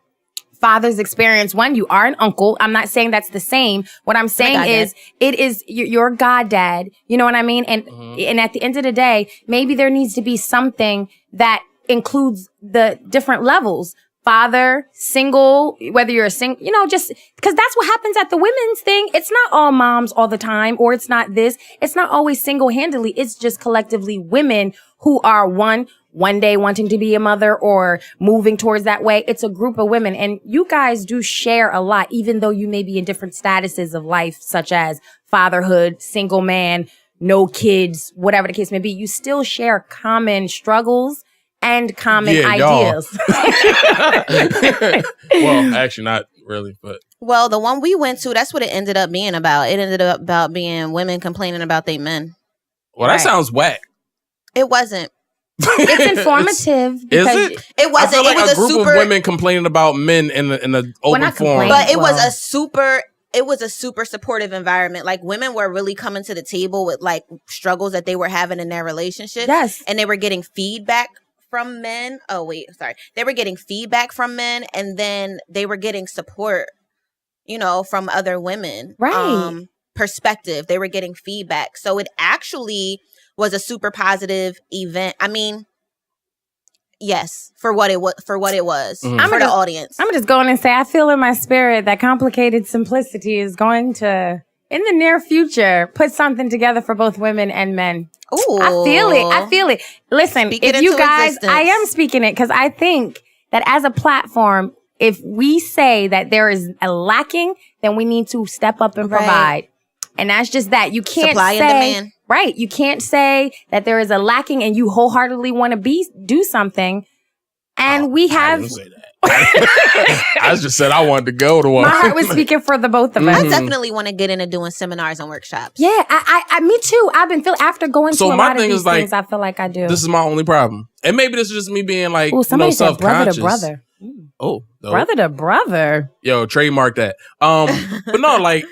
fathers experience. One, you are an uncle. I'm not saying that's the same. What I'm saying is it is your goddad. You know what I mean? And and at the end of the day, maybe there needs to be something that includes the different levels. Father, single, whether you're a single, just because that's what happens at the women's thing. It's not all moms all the time, or it's not this. It's not always single-handedly. It's just collectively women who are one day wanting to be a mother or moving towards that way. It's a group of women. And you guys do share a lot, even though you may be in different statuses of life, such as fatherhood, single man, no kids, whatever the case may be. You still share common struggles and common ideas. Well, actually not really, but. Well, the one we went to, that's what it ended up being about. It ended up about being women complaining about their men. Well, that sounds whack. It wasn't. It's informative. Is it? It wasn't. I feel like it was a group of women complaining about men in the open forum. But it was a super supportive environment. Like, women were really coming to the table with like struggles that they were having in their relationship. Yes. And they were getting feedback from men. Oh, wait, sorry. They were getting feedback from men, and then they were getting support, from other women. Right. Perspective. They were getting feedback. So it actually was a super positive event. I mean, yes, for what it was, for the audience. I'm just going and say, I feel in my spirit that Complicated Simplicity is going to, in the near future, put something together for both women and men. Ooh. I feel it. Listen, if you guys, I am speaking it because I think that as a platform, if we say that there is a lacking, then we need to step up and provide. And that's just that. You can't supply and demand. Right. You can't say that there is a lacking and you wholeheartedly want to do something. And we have. I didn't say that. I just said I wanted to go to one. My heart was speaking for the both of us. I definitely want to get into doing seminars and workshops. Yeah, I me too. I've been feeling after going to a lot of these things. I feel like I do. This is my only problem, and maybe this is just me being like, somebody said brother to brother. Oh, no. Brother to brother. Yo, trademark that. But no, like,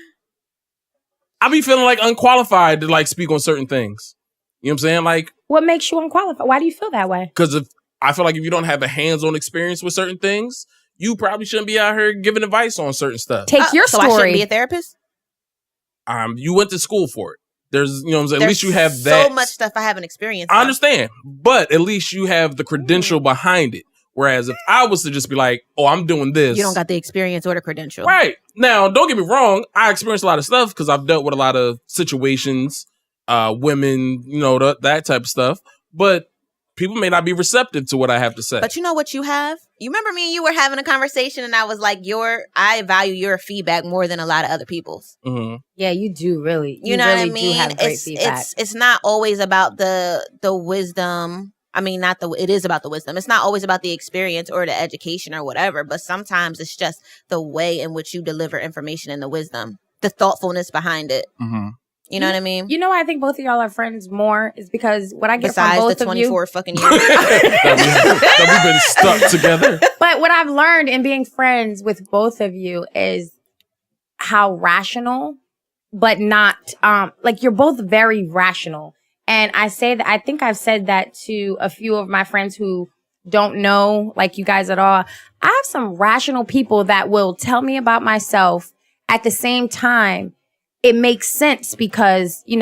I be feeling like unqualified to like speak on certain things. You know what I'm saying? Like, what makes you unqualified? Why do you feel that way? Because I feel like if you don't have a hands-on experience with certain things, you probably shouldn't be out here giving advice on certain stuff. Take your story. So I shouldn't be a therapist? You went to school for it. There's, what I'm saying? At least you have that. So much stuff I haven't experienced. I understand. But at least you have the credential behind it. Whereas if I was to just be like, oh, I'm doing this. You don't got the experience or the credential. Right. Now, don't get me wrong. I experienced a lot of stuff because I've dealt with a lot of situations, women, that type of stuff. But people may not be receptive to what I have to say. But you know what you have? You remember me and you were having a conversation and I was like, I value your feedback more than a lot of other people's. Mm-hmm. Yeah, you do really. You know really what I mean? Do have great feedback. It's not always about the wisdom. I mean, it is about the wisdom. It's not always about the experience or the education or whatever, but sometimes it's just the way in which you deliver information and the wisdom, the thoughtfulness behind it. Mm-hmm. You know what I mean? You know, I think both of y'all are friends more is because what I get Besides from both the 24 of you, fucking years that we've been stuck together. But what I've learned in being friends with both of you is how rational, but not like you're both very rational. And I say that I think I've said that to a few of my friends who don't know like you guys at all. I have some rational people that will tell me about myself at the same time. It makes sense because, you're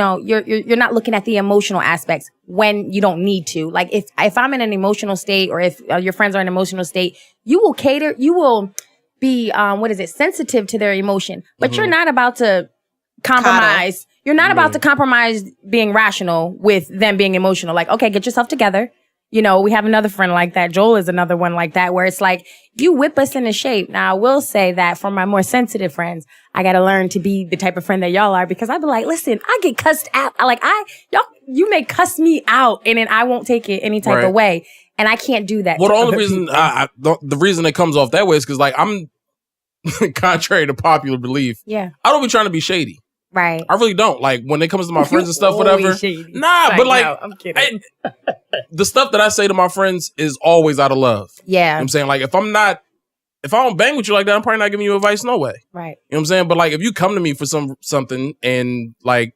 not looking at the emotional aspects when you don't need to. Like if I'm in an emotional state or if your friends are in an emotional state, you will be, sensitive to their emotion, but you're not about to compromise. You're not about to compromise being rational with them being emotional. Like, okay, get yourself together. We have another friend like that. Joel is another one like that, where it's like, you whip us into shape. Now, I will say that for my more sensitive friends, I got to learn to be the type of friend that y'all are, because I'd be like, listen, I get cussed out. You may cuss me out and then I won't take it any type of way. And I can't do that. Well, the only reason, the reason it comes off that way is because like, I'm contrary to popular belief, I don't be trying to be shady. Right. I really don't. Like, when it comes to my friends and stuff, whatever. Shady. Nah, but like, no, I'm kidding. The stuff that I say to my friends is always out of love. Yeah. You know what I'm saying? Like, if I don't bang with you like that, I'm probably not giving you advice no way. Right. You know what I'm saying? But like, if you come to me for something and like,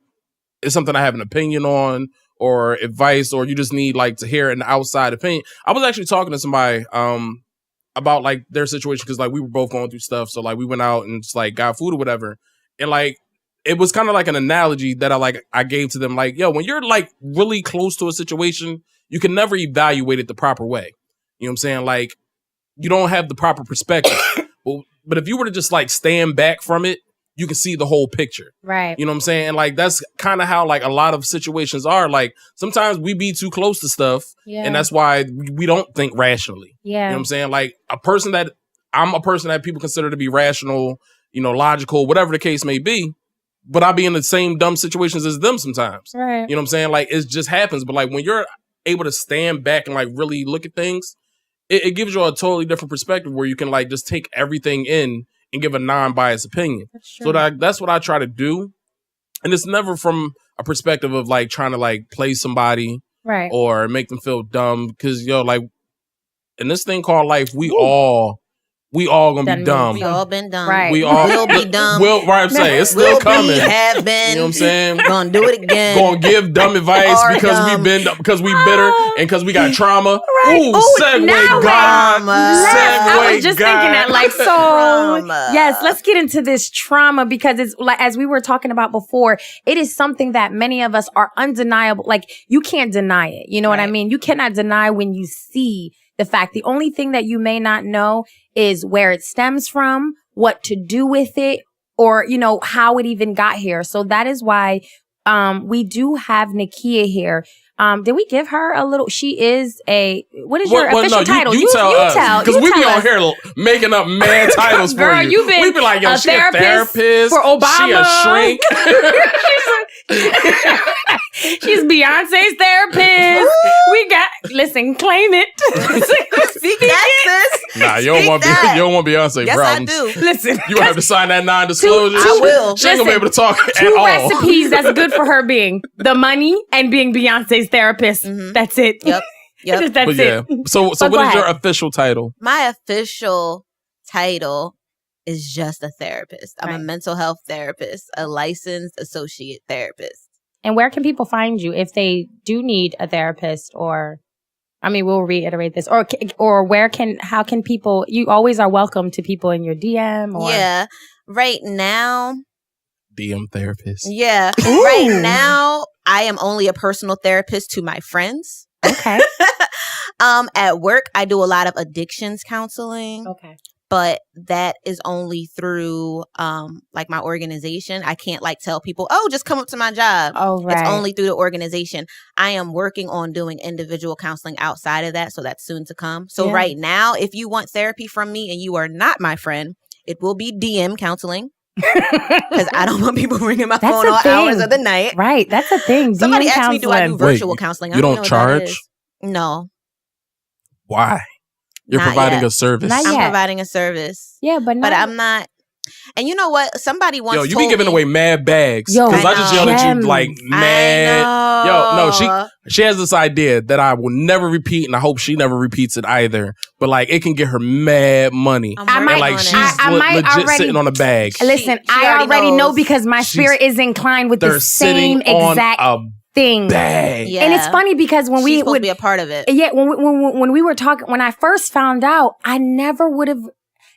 it's something I have an opinion on or advice, or you just need like to hear an outside opinion. I was actually talking to somebody, about like their situation. Cause like we were both going through stuff. So like we went out and just like got food or whatever. And like, it was kind of like an analogy that I gave to them. Like, yo, when you're like really close to a situation, you can never evaluate it the proper way. You know what I'm saying? Like, you don't have the proper perspective. But if you were to just like stand back from it, you can see the whole picture. Right. You know what I'm saying? And like, that's kind of how like a lot of situations are. Like, sometimes we be too close to stuff. Yeah. And that's why we don't think rationally. Yeah. You know what I'm saying? Like, I'm a person that people consider to be rational, you know, logical, whatever the case may be. But I be in the same dumb situations as them sometimes. Right. You know what I'm saying? Like, it just happens. But like, when you're able to stand back and like really look at things, it gives you a totally different perspective where you can like just take everything in and give a non-biased opinion. So that's what I try to do. And it's never from a perspective of like trying to like play somebody, right, or make them feel dumb. Because yo, like, in this thing called life, we all gonna be dumb. We all been dumb. Right. We all will be dumb. Right, I'm saying it's still coming. We have been. You know what I'm saying? Gonna do it again. Gonna give dumb advice because we bitter and because we got trauma. Right. Ooh, segue God. I was just thinking that, like, so trauma. Yes, let's get into this trauma, because it's like, as we were talking about before, it is something that many of us are undeniable. Like, you can't deny it. You know what I mean? You cannot deny when you see the fact. The only thing that you may not know is where it stems from, what to do with it, or, you know, how it even got here. So that is why we do have Nakia here. Did we give her a little? She is what is your official title? You tell us. Because we be on here making up mad titles for you. Girl, you've been we be like, yo, she a therapist for Obama. She a shrink. She's Beyonce's therapist. Listen, claim it. Speak that, sis. Nah, you don't want Beyonce yes, problems. I do. Listen. You have to sign that non-disclosure. I will. She ain't gonna be able to talk at all. 2 recipes that's good for her being the money and being Beyonce's therapist. Mm-hmm. That's it. Yep. That's it. So what is your official title? My official title is just a therapist. I'm a mental health therapist, a licensed associate therapist. And where can people find you if they do need a therapist? Or, I mean, we'll reiterate this. Or how can people? You always are welcome to people in your DM. Or yeah, right now. DM therapist. Yeah, right now I am only a personal therapist to my friends. Okay. At work, I do a lot of addictions counseling. Okay. But that is only through like my organization. I can't like tell people, oh, just come up to my job. Oh, right. It's only through the organization. I am working on doing individual counseling outside of that. So that's soon to come. So right now, if you want therapy from me and you are not my friend, it will be DM counseling. Because I don't want people ringing my phone all hours of the night. Right. That's a thing. Somebody DM asked me, do I do virtual counseling? You don't charge? No. Why? You're providing a service. I'm providing a service. Yeah, but I'm not. And you know what? Somebody once told me. You be giving away mad bags. Because I just yelled at you like mad. No, she has this idea that I will never repeat, and I hope she never repeats it either. But like, it can get her mad money. She's legit sitting on a bag. Listen, I already know because my spirit is inclined with the same exact thing. Yeah. And it's funny because when we would be a part of it. Yeah, when we were talking, when I first found out, I never would have.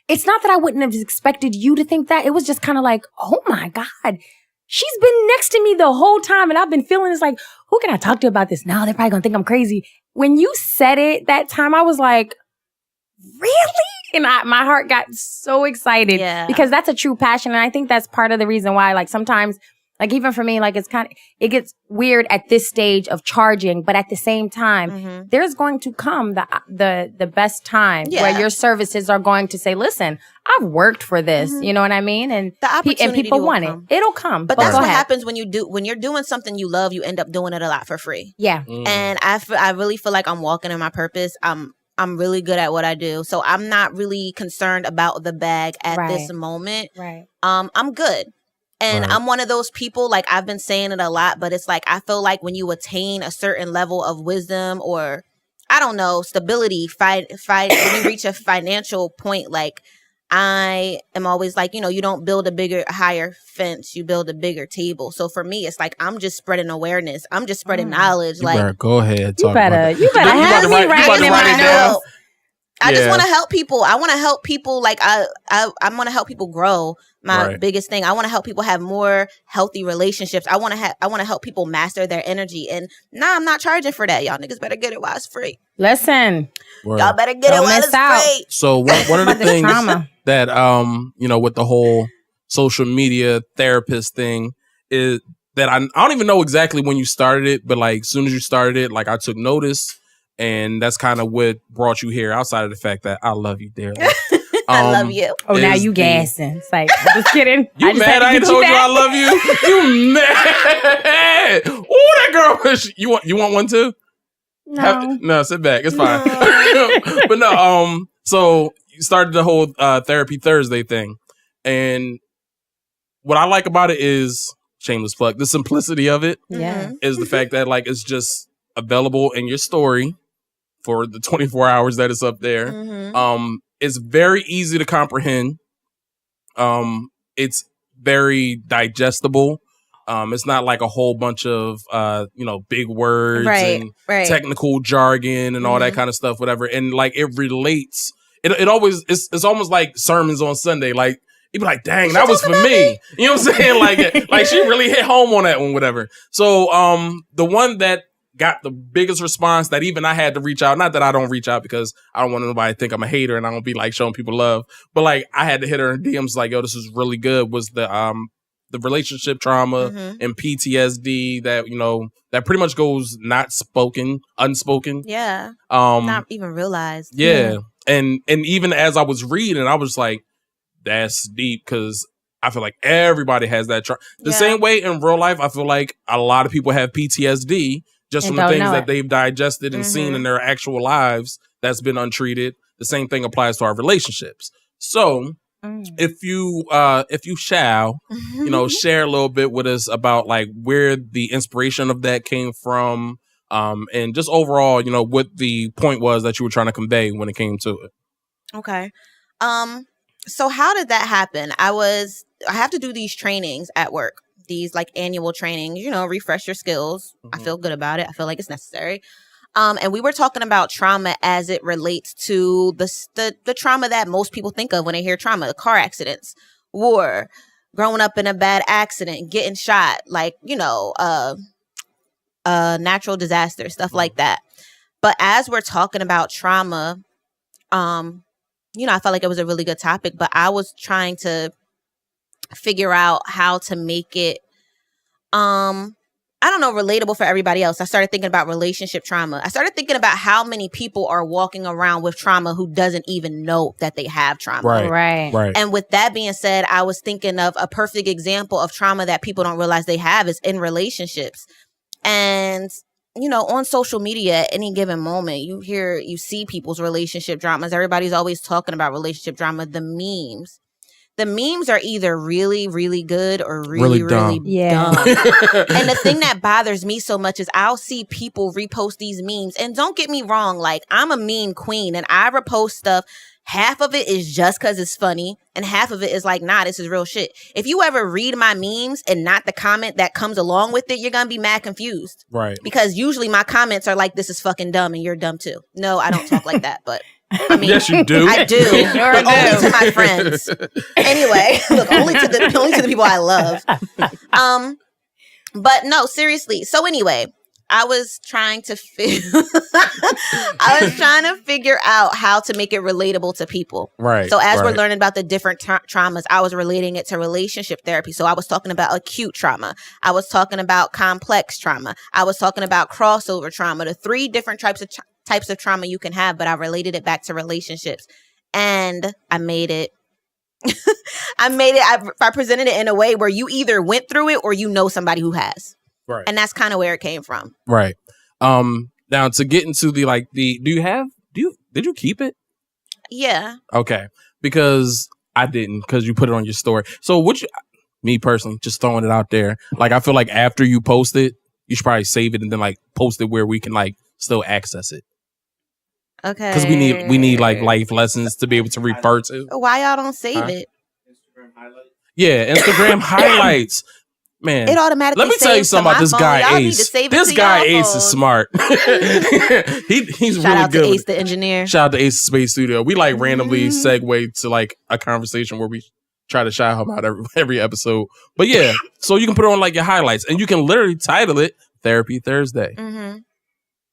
It's not that I wouldn't have expected you to think that. It was just kind of like, oh my God, she's been next to me the whole time, and I've been feeling this like, who can I talk to about this? No, they're probably gonna think I'm crazy. When you said it that time, I was like, really? And my heart got so excited because that's a true passion, and I think that's part of the reason why, like, sometimes. Like, even for me, like, it gets weird at this stage of charging, but at the same time, there's going to come the best time where your services are going to say, listen, I've worked for this. You know what I mean? And the opportunity and people want it. It'll come. But that's what happens when you're doing something you love, you end up doing it a lot for free. Yeah. And I really feel like I'm walking in my purpose. I'm I'm really good at what I do. So I'm not really concerned about the bag at this moment. Right. I'm good. And I'm one of those people, like I've been saying it a lot, but it's like I feel like when you attain a certain level of wisdom or I don't know, stability, when you reach a financial point, like I am always like, you don't build a higher fence, you build a bigger table. So for me, it's like I'm just spreading awareness. I'm just spreading knowledge. You like, better go ahead. You better have me writing in my notes. I just want to help people. I want to help people. Like I want to help people grow. My biggest thing. I want to help people have more healthy relationships. I want to help people master their energy. And I'm not charging for that. Y'all niggas better get it while it's free. Listen, y'all better get it while it's free. So one of the things that with the whole social media therapist thing is that I don't even know exactly when you started it, but like as soon as you started it, like I took notice. And that's kind of what brought you here, outside of the fact that I love you dearly. I love you. Oh, now you gassing. It's like, I'm just kidding. You mad I ain't told you I love you? You mad? Oh, that girl. You want one too? No. No, sit back. It's fine. But no, so you started the whole Therapy Thursday thing. And what I like about it is, shameless plug, the simplicity of it is the fact that like it's just available in your story for the 24 hours that it's up there. It's very easy to comprehend. It's very digestible. It's not like a whole bunch of big words and technical jargon and all that kind of stuff, whatever. And like it relates. It always it's almost like sermons on Sunday. Like you'd be like, dang, that was for me. You know what I'm saying? Like she really hit home on that one, whatever. So the one that got the biggest response that even I had to reach out. Not that I don't reach out because I don't want nobody to think I'm a hater and I don't be like showing people love. But like I had to hit her in DMs like, yo, this is really good. Was the relationship trauma and PTSD that, that pretty much goes unspoken. Yeah. Not even realized. Yeah. And even as I was reading, I was like, that's deep because I feel like everybody has that trauma. The same way in real life, I feel like a lot of people have PTSD just from the things that they've digested and seen in their actual lives that's been untreated. The same thing applies to our relationships. So if you shall, share a little bit with us about like where the inspiration of that came from, and just overall, what the point was that you were trying to convey when it came to it. Okay. So how did that happen? I have to do these trainings at work. These like annual trainings, refresh your skills. I feel good about it. I feel like it's necessary. And we were talking about trauma as it relates to the trauma that most people think of when they hear trauma: the car accidents, war, growing up in a bad accident, getting shot, like, natural disaster, stuff like that. But as we're talking about trauma, I felt like it was a really good topic, but I was trying to figure out how to make it relatable for everybody else. I started thinking about relationship trauma. I started thinking about how many people are walking around with trauma who doesn't even know that they have trauma. Right. And with that being said, I was thinking of a perfect example of trauma that people don't realize they have is in relationships. And on social media at any given moment, you see people's relationship dramas. Everybody's always talking about relationship drama. The memes are either really, really good or really dumb. Yeah. And the thing that bothers me so much is I'll see people repost these memes. And don't get me wrong, like I'm a meme queen and I repost stuff. Half of it is just because it's funny and half of it is like, nah, this is real shit. If you ever read my memes and not the comment that comes along with it, you're going to be mad confused. Right. Because usually my comments are like, this is fucking dumb and you're dumb too. No, I don't talk like that, but I mean, yes, you do. I do, but only to my friends. Anyway, look, only to the people I love. But no, seriously. So anyway, I was trying to figure out how to make it relatable to people. Right. So as we're learning about the different traumas, I was relating it to relationship therapy. So I was talking about acute trauma. I was talking about complex trauma. I was talking about crossover trauma, the 3 different types of trauma you can have, but I related it back to relationships. And I made it I presented it in a way where you either went through it or you know somebody who has. Right. And that's kind of where it came from. Right. Now to get into the Did you keep it? Yeah. Okay. Because I didn't, because you put it on your story. So me personally, just throwing it out there, like I feel like after you post it, you should probably save it and then like post it where we can like still access it. Okay. Because we need like life lessons to be able to refer to. Why y'all don't save it? Instagram highlights. Yeah, Instagram highlights. Man, it automatically. Let me tell you something about this guy Ace. This guy Ace is smart. He's Shout really out good. To Ace the engineer. Shout out to Ace Space Studio. We like randomly segue to like a conversation where we try to shout him out every episode. But yeah, so you can put it on like your highlights, and you can literally title it Therapy Thursday. Mm-hmm.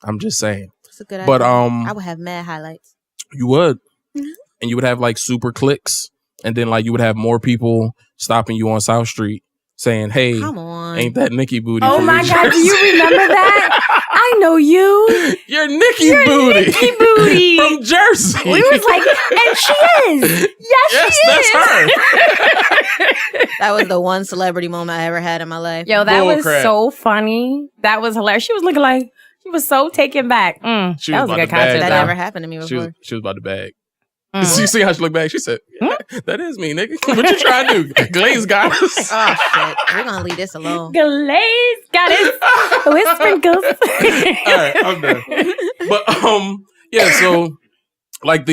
I'm just saying. That's a good idea. But I would have mad highlights. You would, and you would have like super clicks, and then like you would have more people stopping you on South Street saying, "Hey, come on, ain't that Nikki Booty?" Oh my God, do you remember that? I know you. You're Nikki Booty. Nikki Booty from Jersey. We was like, and she is. Yes, she that's is. her. That was the one celebrity moment I ever had in my life. Yo, that was so funny. That was hilarious. She was looking like she was so taken back. That was a good concert. That never happened to me before. She was about to bag. You see how she looked back? She said, that is me, nigga. What you trying to do? Glaze got us. Oh, shit. We're going to leave this alone. Glaze got us with sprinkles. All right, I'm done. But, yeah, so, like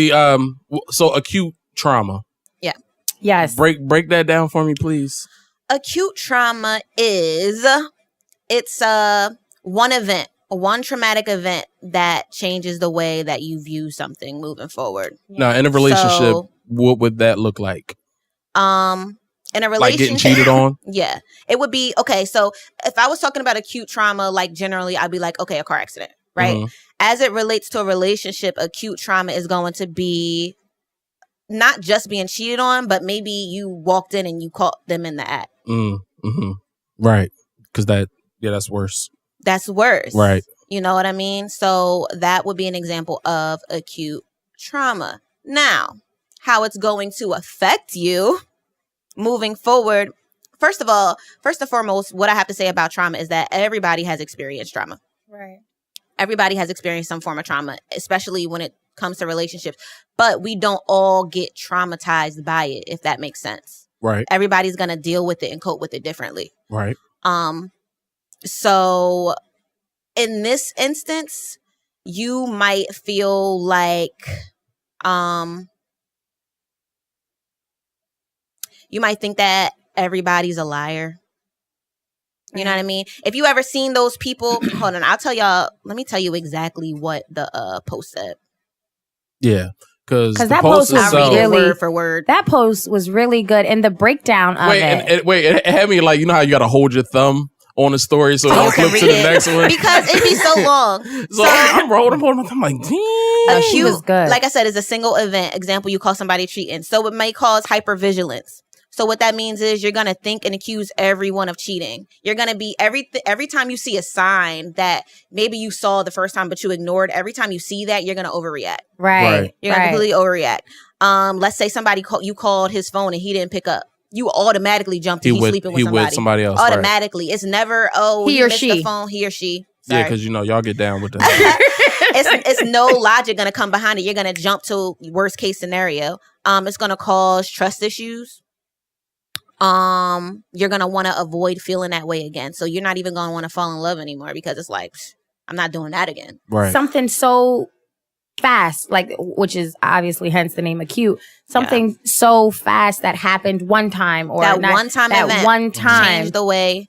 so acute trauma. Yeah. Yes. Break that down for me, please. Acute trauma it's one traumatic event that changes the way that you view something moving forward. Now, in a relationship, what would that look like? In a relationship, like getting cheated on? Yeah. It would be, okay, so if I was talking about acute trauma, like generally I'd be like, okay, a car accident, right? Mm-hmm. As it relates to a relationship, acute trauma is going to be not just being cheated on, but maybe you walked in and you caught them in the act. Mm-hmm. Right. Because that's worse. That's worse. Right. You know what I mean? So that would be an example of acute trauma. Now, how it's going to affect you moving forward. First and foremost, what I have to say about trauma is that everybody has experienced trauma. Right. Everybody has experienced some form of trauma, especially when it comes to relationships. But we don't all get traumatized by it, if that makes sense. Right. Everybody's going to deal with it and cope with it differently. Right. So in this instance, you might feel like you might think that everybody's a liar. You know what I mean? If you ever seen those people, hold on, let me tell you exactly what the post said. Yeah. Because that post was really word for word. That post was really good, and the breakdown of it. It had me like, you know how you got to hold your thumb on the story so I'll flip to the next one? Because it'd be so long. So I'm rolling my thumb like, damn. She was good. Like I said, it's a single event. Example, you call somebody cheating. So it may cause hypervigilance. So what that means is you're going to think and accuse everyone of cheating. You're going to be every time you see a sign that maybe you saw the first time but you ignored, every time you see that, you're going to overreact. Right. You're going to completely overreact. Let's say somebody you called his phone and he didn't pick up. You automatically jump to he's sleeping with somebody else. Automatically. Right. It's never, he or she. The phone, he or she. Sorry. Yeah, because y'all get down with that. It's no logic going to come behind it. You're going to jump to worst case scenario. It's going to cause trust issues. You're going to want to avoid feeling that way again. So you're not even going to want to fall in love anymore because it's like, I'm not doing that again. Right. Something so fast, like, which is obviously hence the name acute. Something so fast that happened one time, or that one time event changed the way.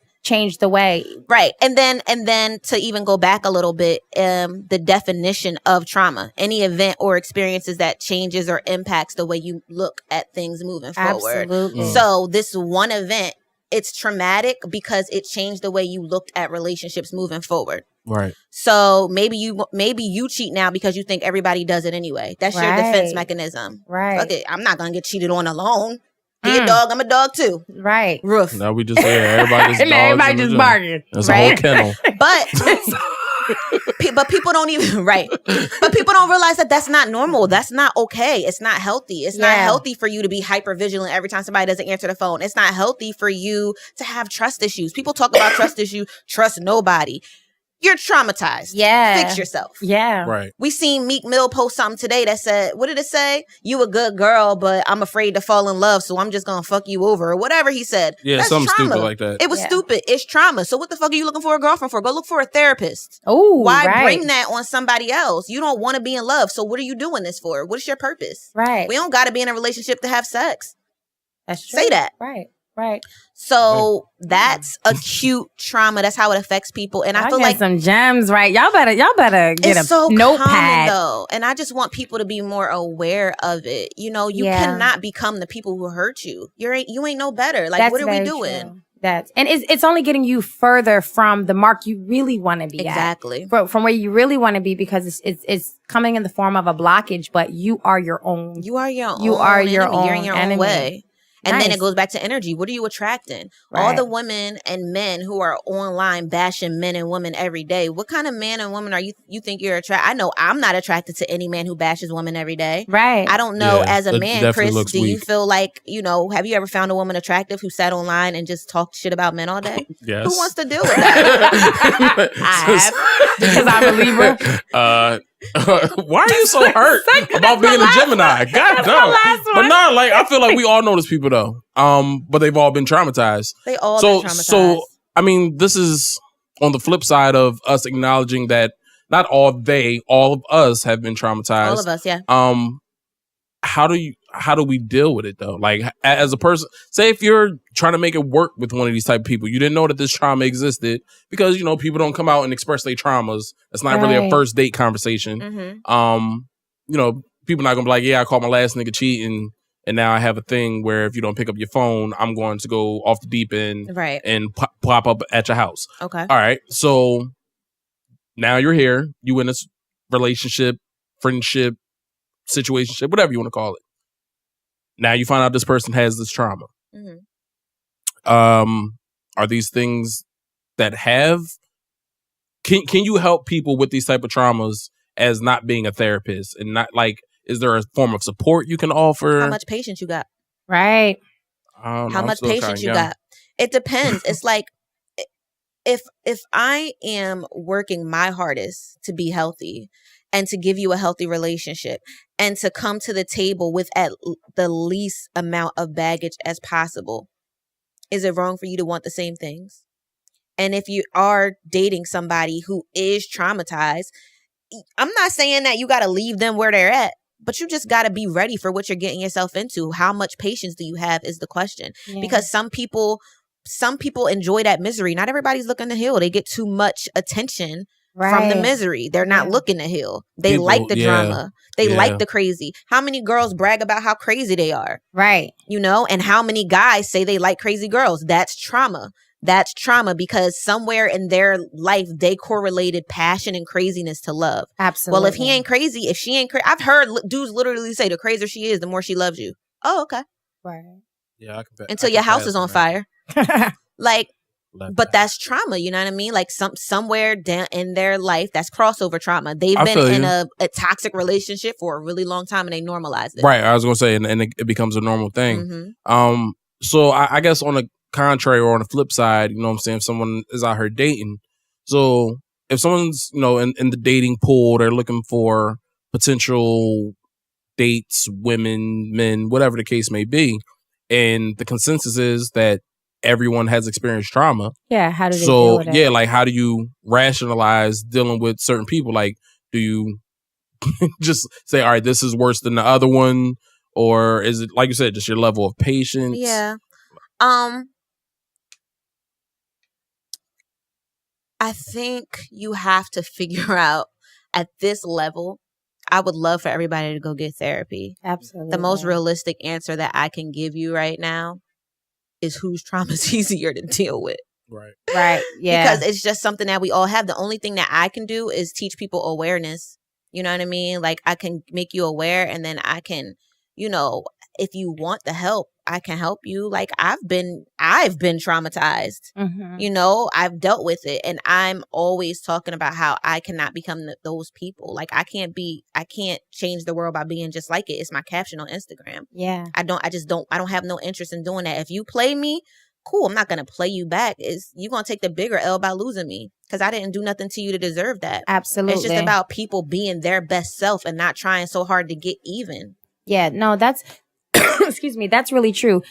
Right. And then to even go back a little bit, the definition of trauma, any event or experiences that changes or impacts the way you look at things moving forward. Absolutely. So this one event, it's traumatic because it changed the way you looked at relationships moving forward. Right. So maybe you cheat now because you think everybody does it anyway. That's your defense mechanism. Right. Okay, I'm not going to get cheated on alone. He a dog, I'm a dog too. Right. Roof. Now we just everybody just barking. That's a whole kennel. But people don't even But people don't realize that that's not normal. That's not okay. It's not healthy. It's not healthy for you to be hyper vigilant every time somebody doesn't answer the phone. It's not healthy for you to have trust issues. People talk about trust issues. Trust nobody. You're traumatized. Yeah. Fix yourself. Yeah. Right. We seen Meek Mill post something today that said, what did it say? You a good girl, but I'm afraid to fall in love, so I'm just gonna fuck you over, or whatever he said. Yeah, that's something trauma. stupid like that. It was stupid. It's trauma. So what the fuck are you looking for a girlfriend for? Go look for a therapist. Oh, why bring that on somebody else? You don't want to be in love, so what are you doing this for? What is your purpose? Right. We don't got to be in a relationship to have sex. That's true. Say that. Right. So that's acute trauma. That's how it affects people. And I feel like some gems, right? Y'all better get it's a notepad common, though. And I just want people to be more aware of it. You know, you cannot become the people who hurt you. You ain't no better. Like, what are we doing? True. It's only getting you further from the mark you really want to be exactly. at. From where you really want to be, because it's coming in the form of a blockage, but you are your own. You are your own. You're in your own way. And then it goes back to energy. What are you attracting? Right. All the women and men who are online bashing men and women every day. What kind of man and woman are you think you're attracted? I know I'm not attracted to any man who bashes women every day. Right. I don't know, as a man, Chris, do you feel like, have you ever found a woman attractive who sat online and just talked shit about men all day? Yes. Who wants to deal with that? I have. Because I'm a Libra. Why are you so hurt about being a Gemini? God damn. But no, like I feel like we all know these people though. But they've all been traumatized. They all been traumatized. So I mean, this is on the flip side of us acknowledging that not all of us have been traumatized. All of us, yeah. How do we deal with it though? Like as a person, say if you're trying to make it work with one of these type of people, you didn't know that this trauma existed because people don't come out and express their traumas. It's not really a first date conversation. Mm-hmm. People not gonna be like, yeah, I caught my last nigga cheating, and now I have a thing where if you don't pick up your phone, I'm going to go off the deep end and pop up at your house. Okay. All right. So now you're here. You in this relationship, friendship, situationship, whatever you want to call it. Now you find out this person has this trauma. Mm-hmm. Are these things that can you help people with these type of traumas as not being a therapist and not like, is there a form of support you can offer? How much patience you got? Right. How much patience you got? It depends. It's like if I am working my hardest to be healthy and to give you a healthy relationship and to come to the table with at the least amount of baggage as possible, is it wrong for you to want the same things? And if you are dating somebody who is traumatized, I'm not saying that you got to leave them where they're at, but you just got to be ready for what you're getting yourself into. How much patience do you have is the question. Yeah. Because some people enjoy that misery. Not everybody's looking to heal. They get too much attention from the misery. They're not looking to heal. They like the drama. They like the crazy. How many girls brag about how crazy they are? Right. And how many guys say they like crazy girls? That's trauma. That's trauma because somewhere in their life, they correlated passion and craziness to love. Absolutely. Well, if he ain't crazy, if she ain't crazy, I've heard dudes literally say the crazier she is, the more she loves you. Oh, okay. Right. Yeah. Until your house is on fire. Like, but that's trauma. You know what I mean? Like somewhere down in their life, that's crossover trauma. They've been in a toxic relationship for a really long time and they normalized it. Right. I was going to say, and it becomes a normal thing. Mm-hmm. So I guess on the contrary or on the flip side, you know what I'm saying? If someone is out here dating, so if someone's, in the dating pool, they're looking for potential dates, women, men, whatever the case may be. And the consensus is that everyone has experienced trauma. Yeah. How do they deal with it? Yeah, like how do you rationalize dealing with certain people? Like, do you just say, all right, this is worse than the other one? Or is it, like you said, just your level of patience? Yeah. I think you have to figure out at this level, I would love for everybody to go get therapy. Absolutely. The most realistic answer that I can give you right now is whose trauma is easier to deal with. Right. Right. Yeah. Because it's just something that we all have. The only thing that I can do is teach people awareness. You know what I mean? Like I can make you aware and then I can, if you want the help, I can help you. Like I've been traumatized. Mm-hmm. I've dealt with it and I'm always talking about how I cannot become those people. Like I can't change the world by being just like it. It's my caption on Instagram. Yeah. I don't have no interest in doing that. If you play me, cool, I'm not going to play you back. Is you going to take the bigger L by losing me because I didn't do nothing to you to deserve that. Absolutely. It's just about people being their best self and not trying so hard to get even. Yeah, no, that's, excuse me, that's really true.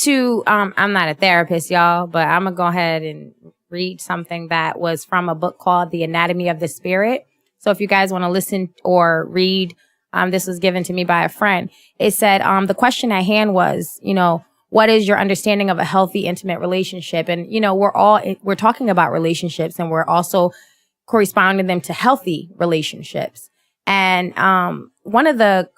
I'm not a therapist, y'all, but I'm going to go ahead and read something that was from a book called The Anatomy of the Spirit. So if you guys want to listen or read, this was given to me by a friend. It said, the question at hand was, what is your understanding of a healthy, intimate relationship? And, we're talking about relationships, and we're also corresponding them to healthy relationships. And one of the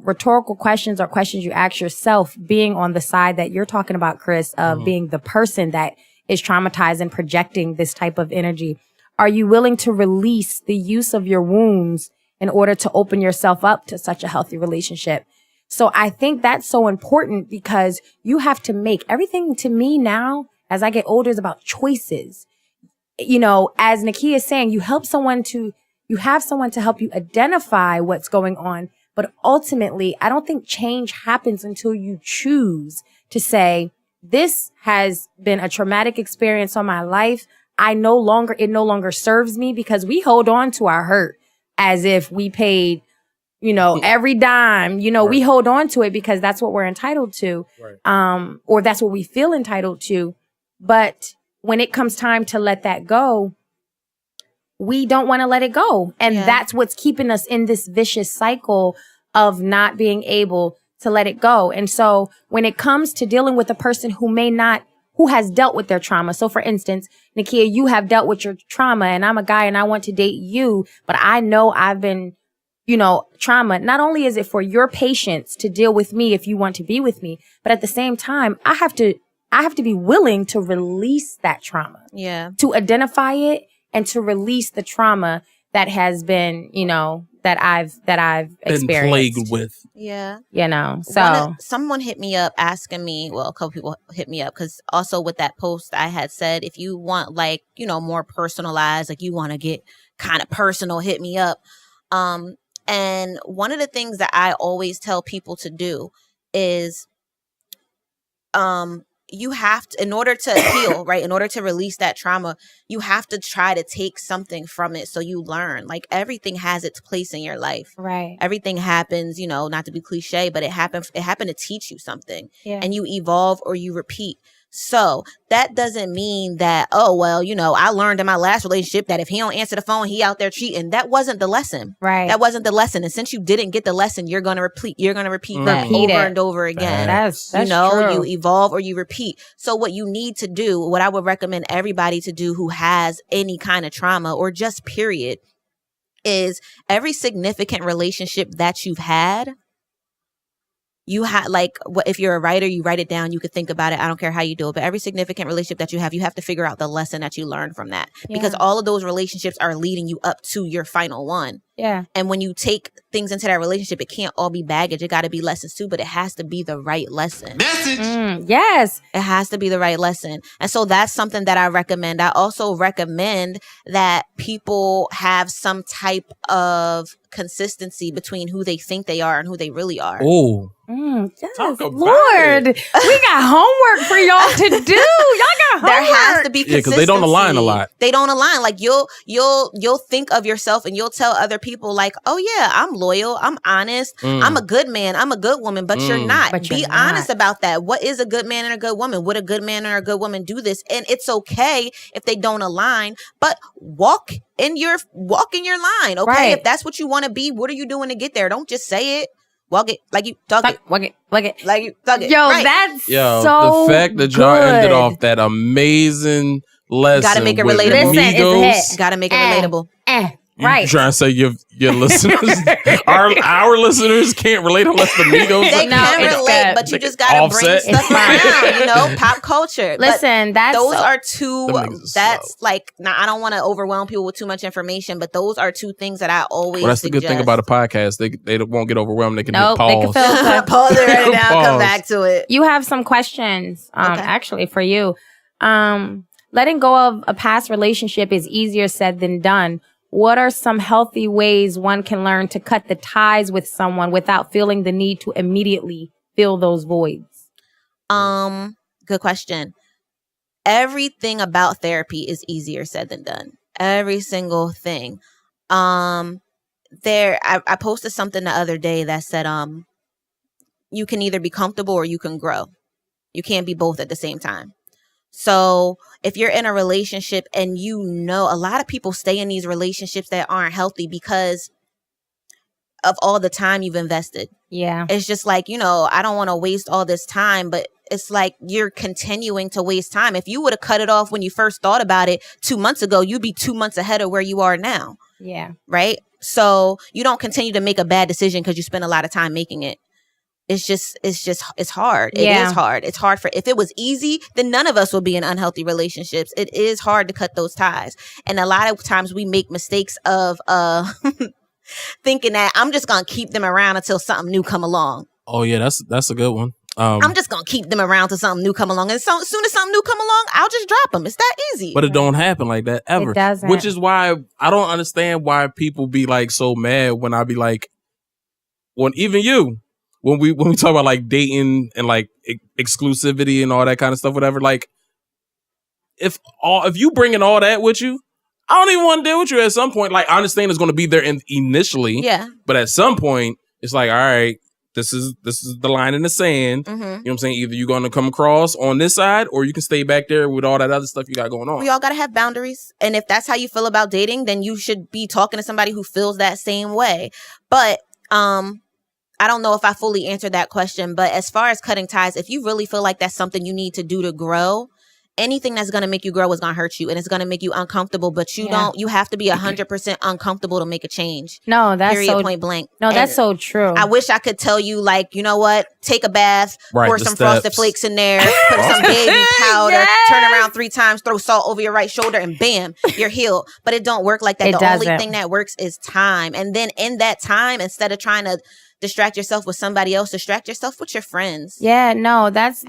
rhetorical questions or questions you ask yourself, being on the side that you're talking about, Chris, of being the person that is traumatized and projecting this type of energy, are you willing to release the use of your wounds in order to open yourself up to such a healthy relationship? So I think that's so important, because you have to make everything, to me now, as I get older, is about choices. As Nakia is saying, you have someone to help you identify what's going on. But ultimately, I don't think change happens until you choose to say, this has been a traumatic experience on my life. It no longer serves me, because we hold on to our hurt as if we paid, every dime, right. We hold on to it because that's what we're entitled to. Right. Or that's what we feel entitled to. But when it comes time to let that go, we don't want to let it go. And that's what's keeping us in this vicious cycle of not being able to let it go. And so when it comes to dealing with a person who has dealt with their trauma. So for instance, Nakia, you have dealt with your trauma, and I'm a guy and I want to date you, but I know I've been, trauma. Not only is it for your patience to deal with me if you want to be with me, but at the same time, I have to be willing to release that trauma. Yeah. To identify it and to release the trauma that has been, that I've experienced. Been plagued with. Yeah. So someone hit me up asking me, well, a couple people hit me up, because also with that post I had said, if you want more personalized, you want to get kind of personal, hit me up. And one of the things that I always tell people to do is, you have to, in order to heal, right? In order to release that trauma, you have to try to take something from it so you learn. Everything has its place in your life. Right. Everything happens, not to be cliche, but it happened to teach you something. Yeah. And you evolve or you repeat. So that doesn't mean that, oh, well, I learned in my last relationship that if he don't answer the phone, he out there cheating. That wasn't the lesson. Right. That wasn't the lesson. And since you didn't get the lesson, you're going to repeat that over and over again. That's true. You evolve or you repeat. So what you need to do, what I would recommend everybody to do who has any kind of trauma or just period, is every significant relationship that you've had, you have, if you're a writer, you write it down, you could think about it. I don't care how you do it, but every significant relationship that you have to figure out the lesson that you learned from that, because all of those relationships are leading you up to your final one. Yeah. And when you take things into that relationship, it can't all be baggage. It got to be lessons too, but it has to be the right lesson. Message. Yes. It has to be the right lesson. And so that's something that I recommend. I also recommend that people have some type of consistency between who they think they are and who they really are. Oh. Yes, Lord, we got homework for y'all to do. Y'all got homework. There has to be consistency. Because they don't align a lot. They don't align. You'll think of yourself and you'll tell other people oh yeah, I'm loyal, I'm honest, I'm a good man, I'm a good woman, but you're not. Be honest about that. What is a good man and a good woman? Would a good man or a good woman do this? And it's okay if they don't align, but walk in your line. Okay. Right. If that's what you want to be, what are you doing to get there? Don't just say it. Walk it like you talk it. Walk it. Like you talk it. Yo, right. That's so the fact that y'all ended off that amazing lesson. Gotta make it relatable. Migos. Gotta make it relatable. Right. You trying to say your listeners, our listeners can't relate unless the Migos. They can relate, but you just gotta bring stuff around, pop culture. Listen, those are two. That's now I don't want to overwhelm people with too much information, but those are two things that I always. Well, that's suggest. the good thing about a podcast. They won't get overwhelmed. They can hit pause. They can pause it right now. Come back to it. You have some questions, actually, for you. Letting go of a past relationship is easier said than done. What are some healthy ways one can learn to cut the ties with someone without feeling the need to immediately fill those voids? Good question. everything about therapy is easier said than done. Every single thing. I posted something the other day that said, you can either be comfortable or you can grow. You can't be both at the same time. So if you're in a relationship and a lot of people stay in these relationships that aren't healthy because of all the time you've invested. Yeah. It's just like, I don't want to waste all this time, but it's like you're continuing to waste time. If you would have cut it off when you first thought about it 2 months ago, you'd be 2 months ahead of where you are now. Yeah. Right? So you don't continue to make a bad decision because you spend a lot of time making it. It's hard. It is hard. It's hard if it was easy, then none of us would be in unhealthy relationships. It is hard to cut those ties. And a lot of times we make mistakes of thinking that I'm just going to keep them around until something new come along. Oh yeah, that's a good one. I'm just going to keep them around till something new come along. And as soon as something new come along, I'll just drop them. It's that easy. But it don't happen like that ever. It doesn't. Which is why I don't understand why people be like so mad when I be like, when we talk about like dating and like exclusivity and all that kind of stuff, whatever, like if you bringing all that with you, I don't even want to deal with you at some point. Like, I understand it's going to be there initially. Yeah. But at some point, it's like, all right, this is the line in the sand. Mm-hmm. You know what I'm saying? Either you're going to come across on this side or you can stay back there with all that other stuff you got going on. We all got to have boundaries. And if that's how you feel about dating, then you should be talking to somebody who feels that same way. But I don't know if I fully answered that question. But as far as cutting ties, if you really feel like that's something you need to do to grow, anything that's going to make you grow is going to hurt you and it's going to make you uncomfortable, but you have to be 100% uncomfortable to make a change. No, that's period, point blank. No, and that's so true. I wish I could tell you, like, you know what? Take a bath, pour some Frosted Flakes in there, put some baby powder, turn around 3 times, throw salt over your right shoulder, and bam, you're healed. But it don't work like that. The only thing that works is time. And then in that time, instead of trying to distract yourself with somebody else, distract yourself with your friends. Yeah, no, that's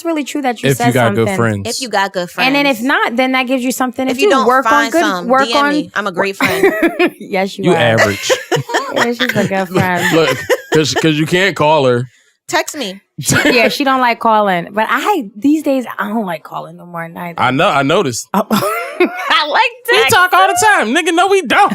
really true that you said something. If you got good friends. If you got good friends. And then if not, then that gives you something. If you don't work find on good, some, work DM on me. I'm a great friend. Yes, you are. Average. Yeah, she's a good friend. Look, because you can't call her. Text me. She don't like calling. But these days, I don't like calling no more neither. I know. I noticed. I like text. We talk all the time. Nigga, no, we don't.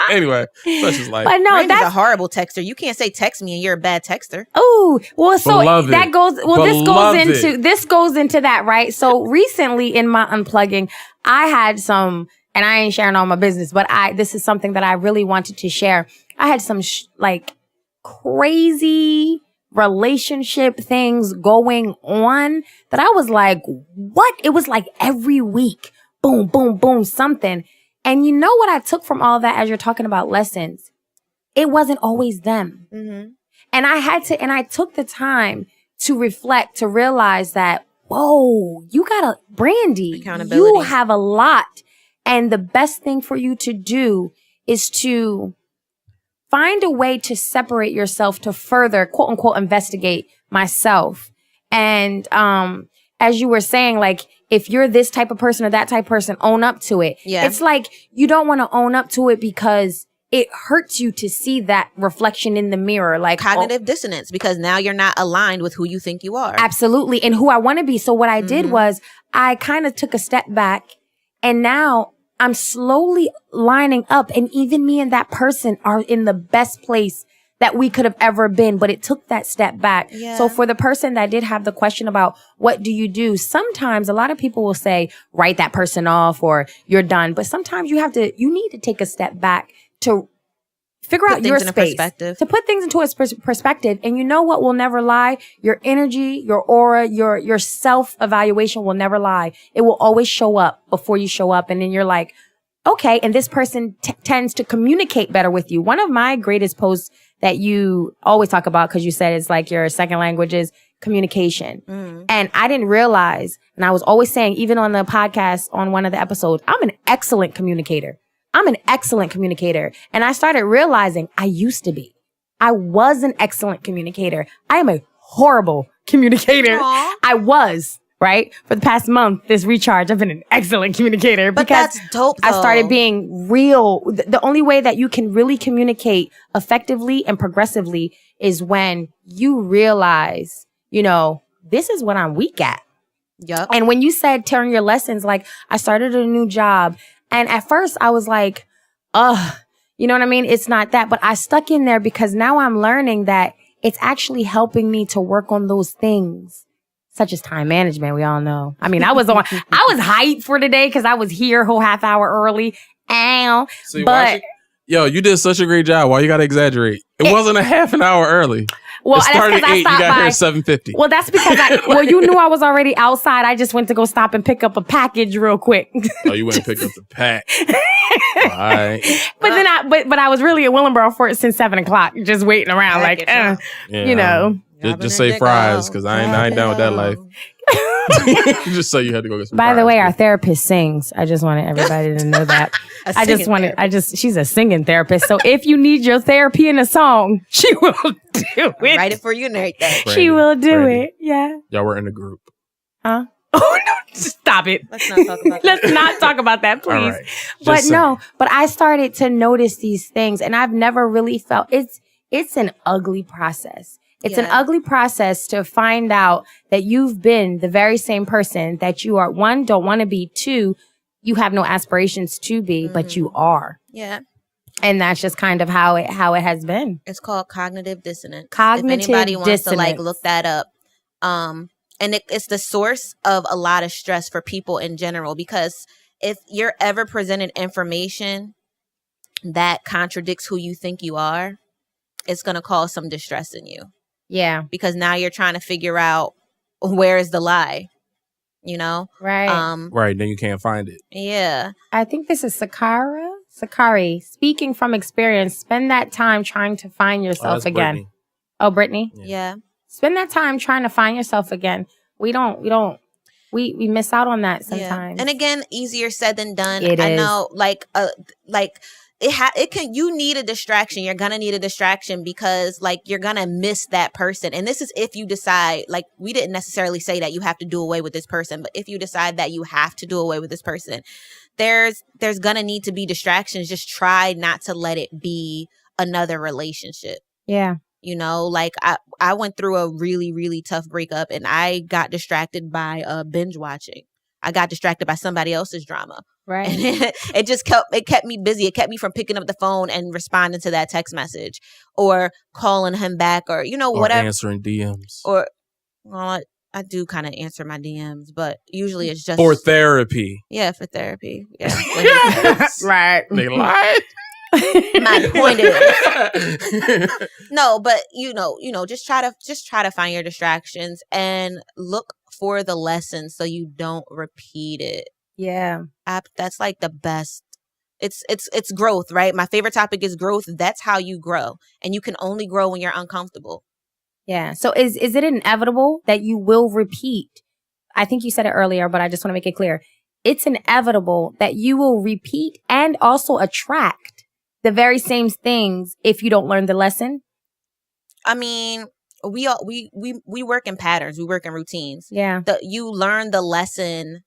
Anyway, such is life. But no, Raymond's a horrible texter. You can't say text me and you're a bad texter. Oh, well, so Beloved. that goes. Well, Beloved. this goes into that, right? So recently in my unplugging, I had some, and I ain't sharing all my business, but this is something that I really wanted to share. I had some like crazy relationship things going on that I was like, what? It was like every week, boom, boom, boom, something. And you know what I took from all of that as you're talking about lessons? It wasn't always them. Mm-hmm. And I took the time to reflect, to realize that, whoa, you got Brandy, you have a lot. And the best thing for you to do is to find a way to separate yourself to further, quote unquote, investigate myself. And, as you were saying, like, if you're this type of person or that type of person, own up to it. Yeah. It's like you don't want to own up to it because it hurts you to see that reflection in the mirror. Like cognitive dissonance, because now you're not aligned with who you think you are. Absolutely. And who I want to be. So what I did was I kind of took a step back and now I'm slowly lining up, and even me and that person are in the best place that we could have ever been, but it took that step back. Yeah. So for the person that did have the question about what do you do, sometimes a lot of people will say, write that person off or you're done. But sometimes you need to take a step back to figure out your space, to put things into a perspective. And you know what will never lie? Your energy, your aura, your self-evaluation will never lie. It will always show up before you show up. And then you're like, okay. And this person tends to communicate better with you. One of my greatest posts that you always talk about, because you said it's like your second language, is communication. And I didn't realize, and I was always saying, even on the podcast, on one of the episodes, I'm an excellent communicator. And I started realizing I used to be. I was an excellent communicator. I am a horrible communicator. Aww. I was. Right? For the past month, this recharge, I've been an excellent communicator. But because that's dope, though. I started being real. The only way that you can really communicate effectively and progressively is when you realize, this is what I'm weak at. Yep. And when you said turn your lessons, like I started a new job, and at first I was like, ugh, you know what I mean? It's not that, but I stuck in there because now I'm learning that it's actually helping me to work on those things, such as time management. We all know. I mean, I was hyped for today because I was here a whole half hour early. Ow. See, but yo, you did such a great job. Why you gotta exaggerate? It wasn't a half an hour early. Well, it started at 8. You got here at 7:50. Well, that's because you knew I was already outside. I just went to go stop and pick up a package real quick. Oh, you went and picked up the pack. All right. But then I was really at Willenboro since 7:00, just waiting around, you know. Just say fries, because I ain't down with that life. Just so you had to go get some By fries. the way, our therapist sings. I just wanted everybody to know that. She's a singing therapist. So if you need your therapy in a song, she will do it. Write it for you and everything. She will do it. Yeah. Y'all were in a group. Huh? Oh, no, stop it. Let's not talk about that. Let's not talk about that, please. Right. But I started to notice these things, and I've never really felt it's an ugly process. It's an ugly process to find out that you've been the very same person that you are, 1, don't want to be, 2, you have no aspirations to be, but you are. Yeah. And that's just kind of how it has been. It's called cognitive dissonance. Cognitive if anybody wants dissonance. to look that up. And it's the source of a lot of stress for people in general, because if you're ever presented information that contradicts who you think you are, it's going to cause some distress in you. Yeah. Because now you're trying to figure out where is the lie, you know? Right. Right. Then you can't find it. Yeah. I think this is Sakari. Speaking from experience, spend that time trying to find yourself again. Brittany. Oh, Brittany? Yeah. Spend that time trying to find yourself again. We miss out on that sometimes. Yeah. And again, easier said than done. I know, you need a distraction. You're gonna need a distraction because you're gonna miss that person. And this is if you decide, we didn't necessarily say that you have to do away with this person, but if you decide that you have to do away with this person, there's gonna need to be distractions. Just try not to let it be another relationship. Yeah. You know, I went through a really, really tough breakup, and I got distracted by binge watching. I got distracted by somebody else's drama. Right. And it kept me busy. It kept me from picking up the phone and responding to that text message or calling him back or, whatever. Or answering DMs. Or, well, I do kind of answer my DMs, but usually it's just for therapy. Yeah, for therapy. Yeah. Right. They lied. My point is, no, but just try to find your distractions and look for the lessons so you don't repeat it. Yeah. That's the best. It's growth, right? My favorite topic is growth. That's how you grow. And you can only grow when you're uncomfortable. Yeah. So is it inevitable that you will repeat? I think you said it earlier, but I just want to make it clear. It's inevitable that you will repeat and also attract the very same things if you don't learn the lesson. I mean, we work in patterns. We work in routines. Yeah. You learn the lesson.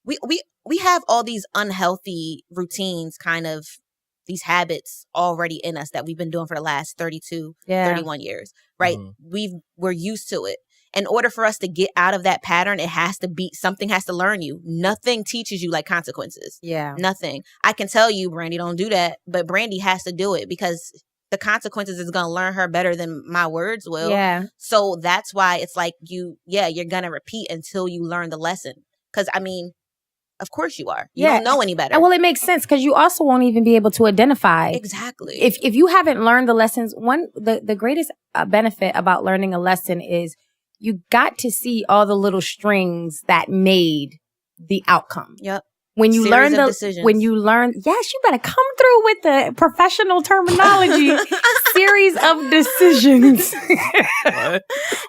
We have all these unhealthy routines, kind of these habits already in us that we've been doing for the last 31 years, right? Mm-hmm. We're used to it. In order for us to get out of that pattern, something has to learn you. Nothing teaches you consequences. Yeah. Nothing. I can tell you, Brandy, don't do that, but Brandy has to do it because the consequences is going to learn her better than my words will. Yeah. So that's why it's you're going to repeat until you learn the lesson. Because, of course you are. You don't know any better. Well, it makes sense because you also won't even be able to identify. Exactly. If you haven't learned the lessons, the greatest benefit about learning a lesson is you got to see all the little strings that made the outcome. Yep. When you learn yes, you better come through with the professional terminology. Series of decisions.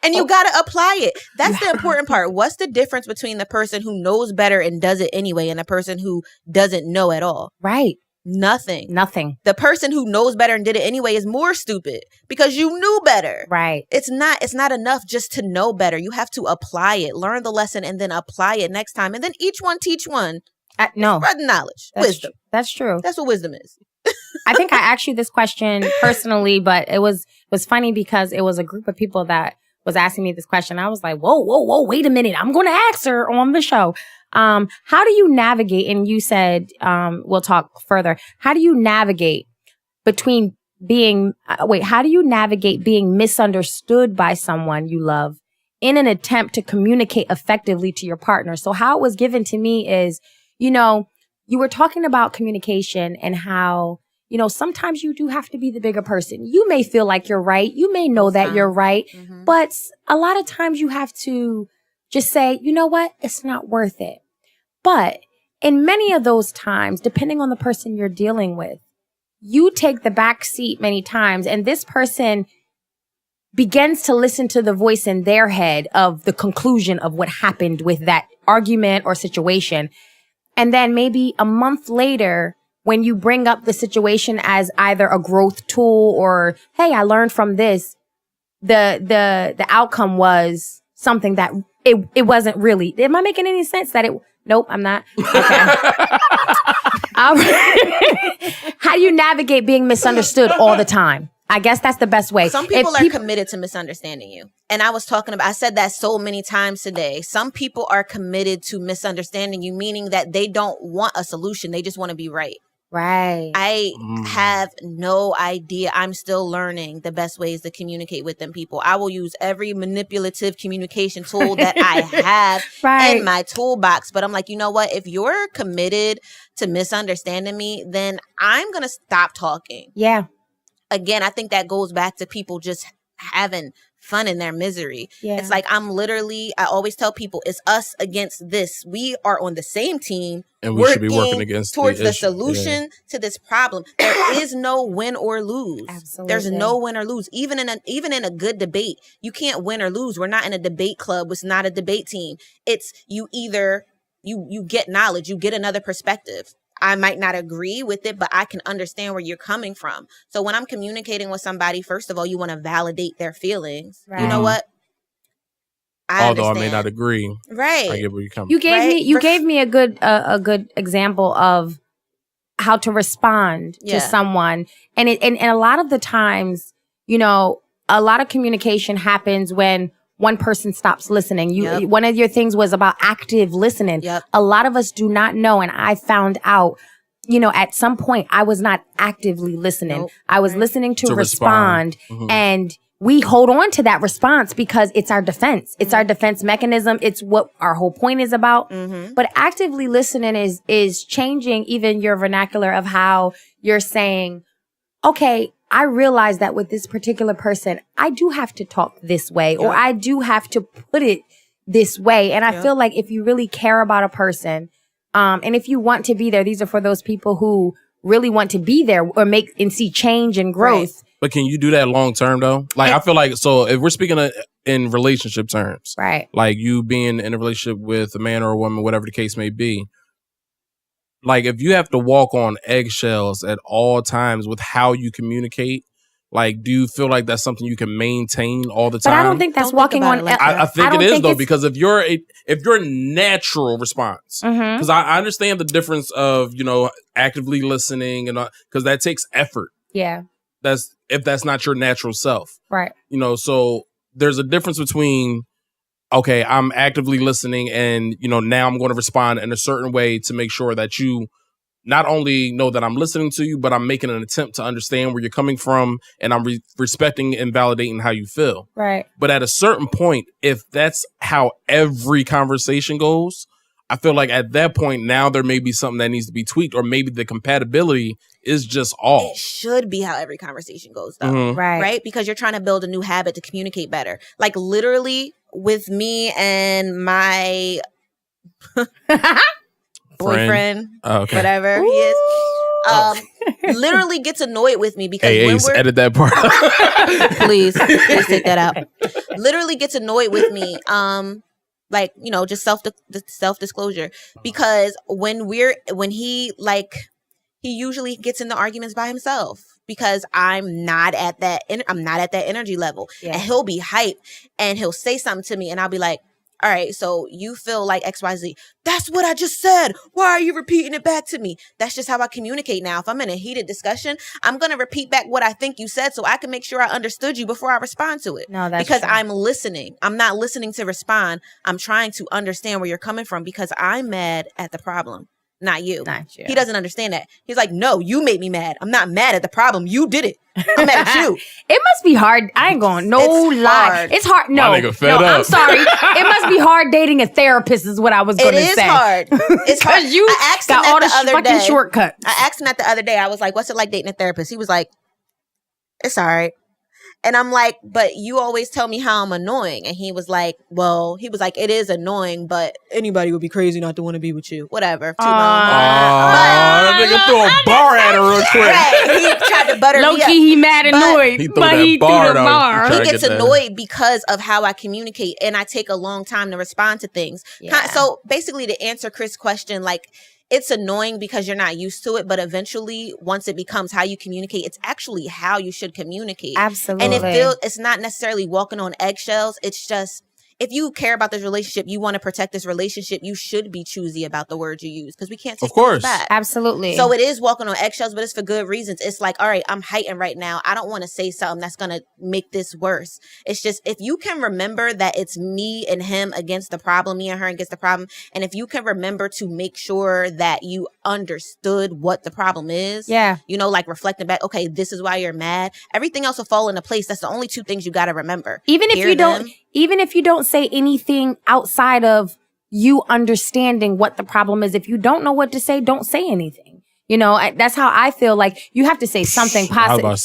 And you got to apply it. That's the important part. What's the difference between the person who knows better and does it anyway and the person who doesn't know at all? Right. Nothing. The person who knows better and did it anyway is more stupid because you knew better. Right. It's not enough just to know better. You have to apply it, learn the lesson, and then apply it next time. And then each one teach one. No. Spread knowledge. Wisdom. That's true. That's what wisdom is. I think I asked you this question personally, but it was funny because it was a group of people that was asking me this question. I was like, whoa, wait a minute. I'm going to ask her on the show. How do you navigate? And you said, we'll talk further. How do you navigate between how do you navigate being misunderstood by someone you love in an attempt to communicate effectively to your partner? So how it was given to me is, you were talking about communication and how, sometimes you do have to be the bigger person. You may feel like you're right. You may know that you're right. Mm-hmm. But a lot of times you have to just say, you know what? It's not worth it. But in many of those times, depending on the person you're dealing with, you take the back seat many times, and this person begins to listen to the voice in their head of the conclusion of what happened with that argument or situation. And then maybe a month later, when you bring up the situation as either a growth tool or, hey, I learned from this, the outcome was something that it wasn't really. Am I making any sense Nope, I'm not. Okay. How do you navigate being misunderstood all the time? I guess that's the best way. Some people are committed to misunderstanding you. And I said that so many times today. Some people are committed to misunderstanding you, meaning that they don't want a solution. They just want to be right. Right. I have no idea. I'm still learning the best ways to communicate with them people. I will use every manipulative communication tool that I have in my toolbox. But I'm like, you know what? If you're committed to misunderstanding me, then I'm going to stop talking. Yeah. Again, I think that goes back to people just having fun in their misery. Yeah. It's like I always tell people, it's us against this. We are on the same team. And we should be working towards the solution to this problem. There is no win or lose. Absolutely. There's no win or lose. Even in a good debate, you can't win or lose. We're not in a debate club. It's not a debate team. It's you either you get knowledge, you get another perspective. I might not agree with it, but I can understand where you're coming from. So when I'm communicating with somebody, first of all, you want to validate their feelings. Right. You know what? Although I may not agree. Right. I get where you're coming from. You gave me a good example of how to respond to someone. And a lot of the times, a lot of communication happens when one person stops listening. One of your things was about active listening. Yep. A lot of us do not know. And I found out, at some point I was not actively listening. Nope. I was listening to respond. Mm-hmm. And we hold on to that response because it's our defense. It's our defense mechanism. It's what our whole point is about. Mm-hmm. But actively listening is changing even your vernacular of how you're saying, okay, I realize that with this particular person, I do have to talk this way, or I do have to put it this way. And I feel like if you really care about a person, and if you want to be there, these are for those people who really want to be there or make and see change and growth. Right. But can you do that long term though? Like, I feel like, so if we're speaking in relationship terms, right? Like you being in a relationship with a man or a woman, whatever the case may be. Like, if you have to walk on eggshells at all times with how you communicate, like, do you feel like that's something you can maintain all the time? But I don't think that's walking on. I think it is though, because if your natural response, because I understand the difference of actively listening and because that takes effort. Yeah, if that's not your natural self, right? So there's a difference between. Okay, I'm actively listening and, now I'm going to respond in a certain way to make sure that you not only know that I'm listening to you, but I'm making an attempt to understand where you're coming from and I'm respecting and validating how you feel. Right. But at a certain point, if that's how every conversation goes, I feel like at that point, now there may be something that needs to be tweaked, or maybe the compatibility is just off. It should be how every conversation goes, though. Mm-hmm. Right? Because you're trying to build a new habit to communicate better. Like, literally, with me and my boyfriend, whatever he is, literally gets annoyed with me because when we're... edit that part. please take that out. Literally gets annoyed with me. Just self-disclosure, because when he usually gets into arguments by himself because I'm not at that energy level, and he'll be hyped and he'll say something to me and I'll be like, all right, so you feel like XYZ. That's what I just said. Why are you repeating it back to me? That's just how I communicate now. If I'm in a heated discussion, I'm going to repeat back what I think you said so I can make sure I understood you before I respond to it. No, that's because true. I'm listening. I'm not listening to respond. I'm trying to understand where you're coming from because I'm mad at the problem. Not you. He doesn't understand that. He's like, no, you made me mad. I'm not mad at the problem. You did it. I'm mad at you. It must be hard. I ain't going lie. It's hard. No, I'm sorry. It must be hard dating a therapist is what I was going to say. It is hard. It's hard. You got all the fucking shortcuts. I asked him that the other day. I was like, what's it like dating a therapist? He was like, it's all right. And I'm like, but you always tell me how I'm annoying. And he was like, it is annoying, but anybody would be crazy not to want to be with you. Whatever. That nigga threw a bar at her real quick. Right. He tried to butter me up. Low-key, he mad annoyed, but he threw the bar. He gets annoyed because of how I communicate, and I take a long time to respond to things. Yeah. So basically, to answer Chris' question, like, it's annoying because you're not used to it, but eventually, once it becomes how you communicate, it's actually how you should communicate. Absolutely. And it's not necessarily walking on eggshells. It's just, if you care about this relationship, you want to protect this relationship, you should be choosy about the words you use because we can't take things back. Absolutely. So it is walking on eggshells, but it's for good reasons. It's like, all right, I'm heightened right now. I don't want to say something that's going to make this worse. It's just, if you can remember that it's me and him against the problem, me and her against the problem, and if you can remember to make sure that you understood what the problem is, like reflecting back, okay, this is why you're mad. Everything else will fall into place. That's the only two things you got to remember. Even if you don't say anything outside of you understanding what the problem is, if you don't know what to say, don't say anything. That's how I feel. Like, you have to say something positive.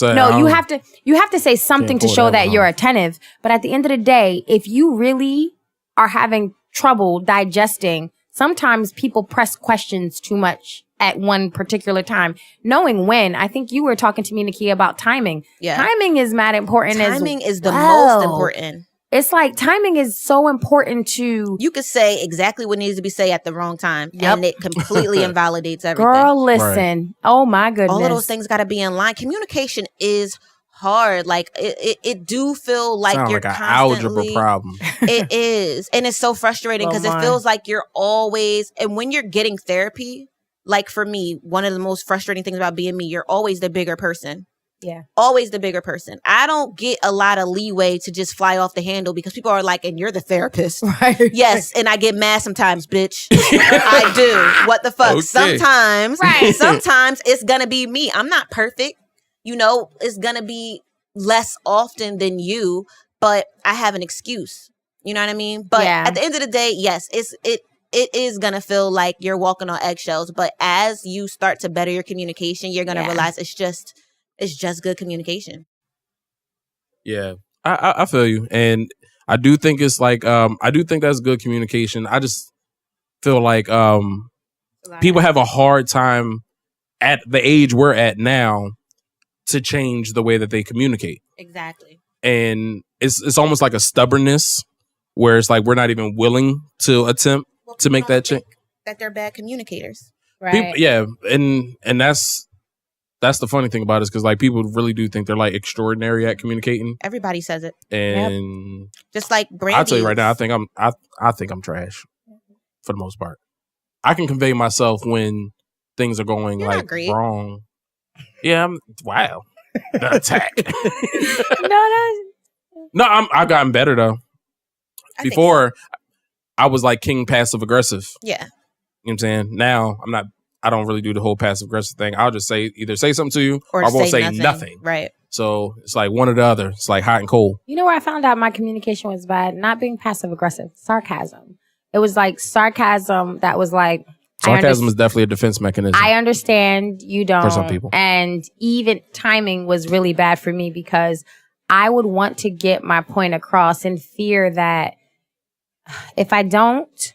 You have to say something to show that you're attentive. But at the end of the day, if you really are having trouble digesting, sometimes people press questions too much at one particular time. Knowing when, I think you were talking to me, Nakia, about timing. Yeah. Timing is mad important. Timing is the most important. It's like timing is so important to... You could say exactly what needs to be said at the wrong time. And it completely invalidates everything. Girl, listen. Right. Oh my goodness. All of those things got to be in line. Communication is hard. Like, it do feel like you're like constantly... an algebra problem. It is. And it's so frustrating because it feels like you're always... And when you're getting therapy, like for me, one of the most frustrating things about being me, you're always the bigger person. Yeah. Always the bigger person. I don't get a lot of leeway to just fly off the handle because people are like, and you're the therapist. Right. Yes. And I get mad sometimes, bitch. I do. What the fuck? Okay. Sometimes it's going to be me. I'm not perfect. It's going to be less often than you, but I have an excuse. You know what I mean? But at the end of the day, yes, it is going to feel like you're walking on eggshells. But as you start to better your communication, you're going to realize it's just good communication. Yeah, I feel you. And I do think it's like, I do think that's good communication. I just feel like people have a hard time at the age we're at now to change the way that they communicate. Exactly. And it's almost like a stubbornness where it's like we're not even willing to attempt to make that change. That they're bad communicators. Right. People, and that's the funny thing about it, is because like people really do think they're like extraordinary at communicating. Everybody says it, and just like Brandy. I'll tell you right now, I think I'm trash for the most part. I can convey myself when things are going wrong. Yeah, wow, the attack. I've gotten better though. Before, I was like king passive aggressive. Yeah, you know what I'm saying. Now I'm not. I don't really do the whole passive aggressive thing. I'll just either say something to you or I won't say nothing. Right. So it's like one or the other. It's like hot and cold. You know where I found out my communication was bad? Not being passive aggressive. Sarcasm. It was like sarcasm that was like... Sarcasm is definitely a defense mechanism. I understand you don't. For some people. And even timing was really bad for me because I would want to get my point across in fear that if I don't...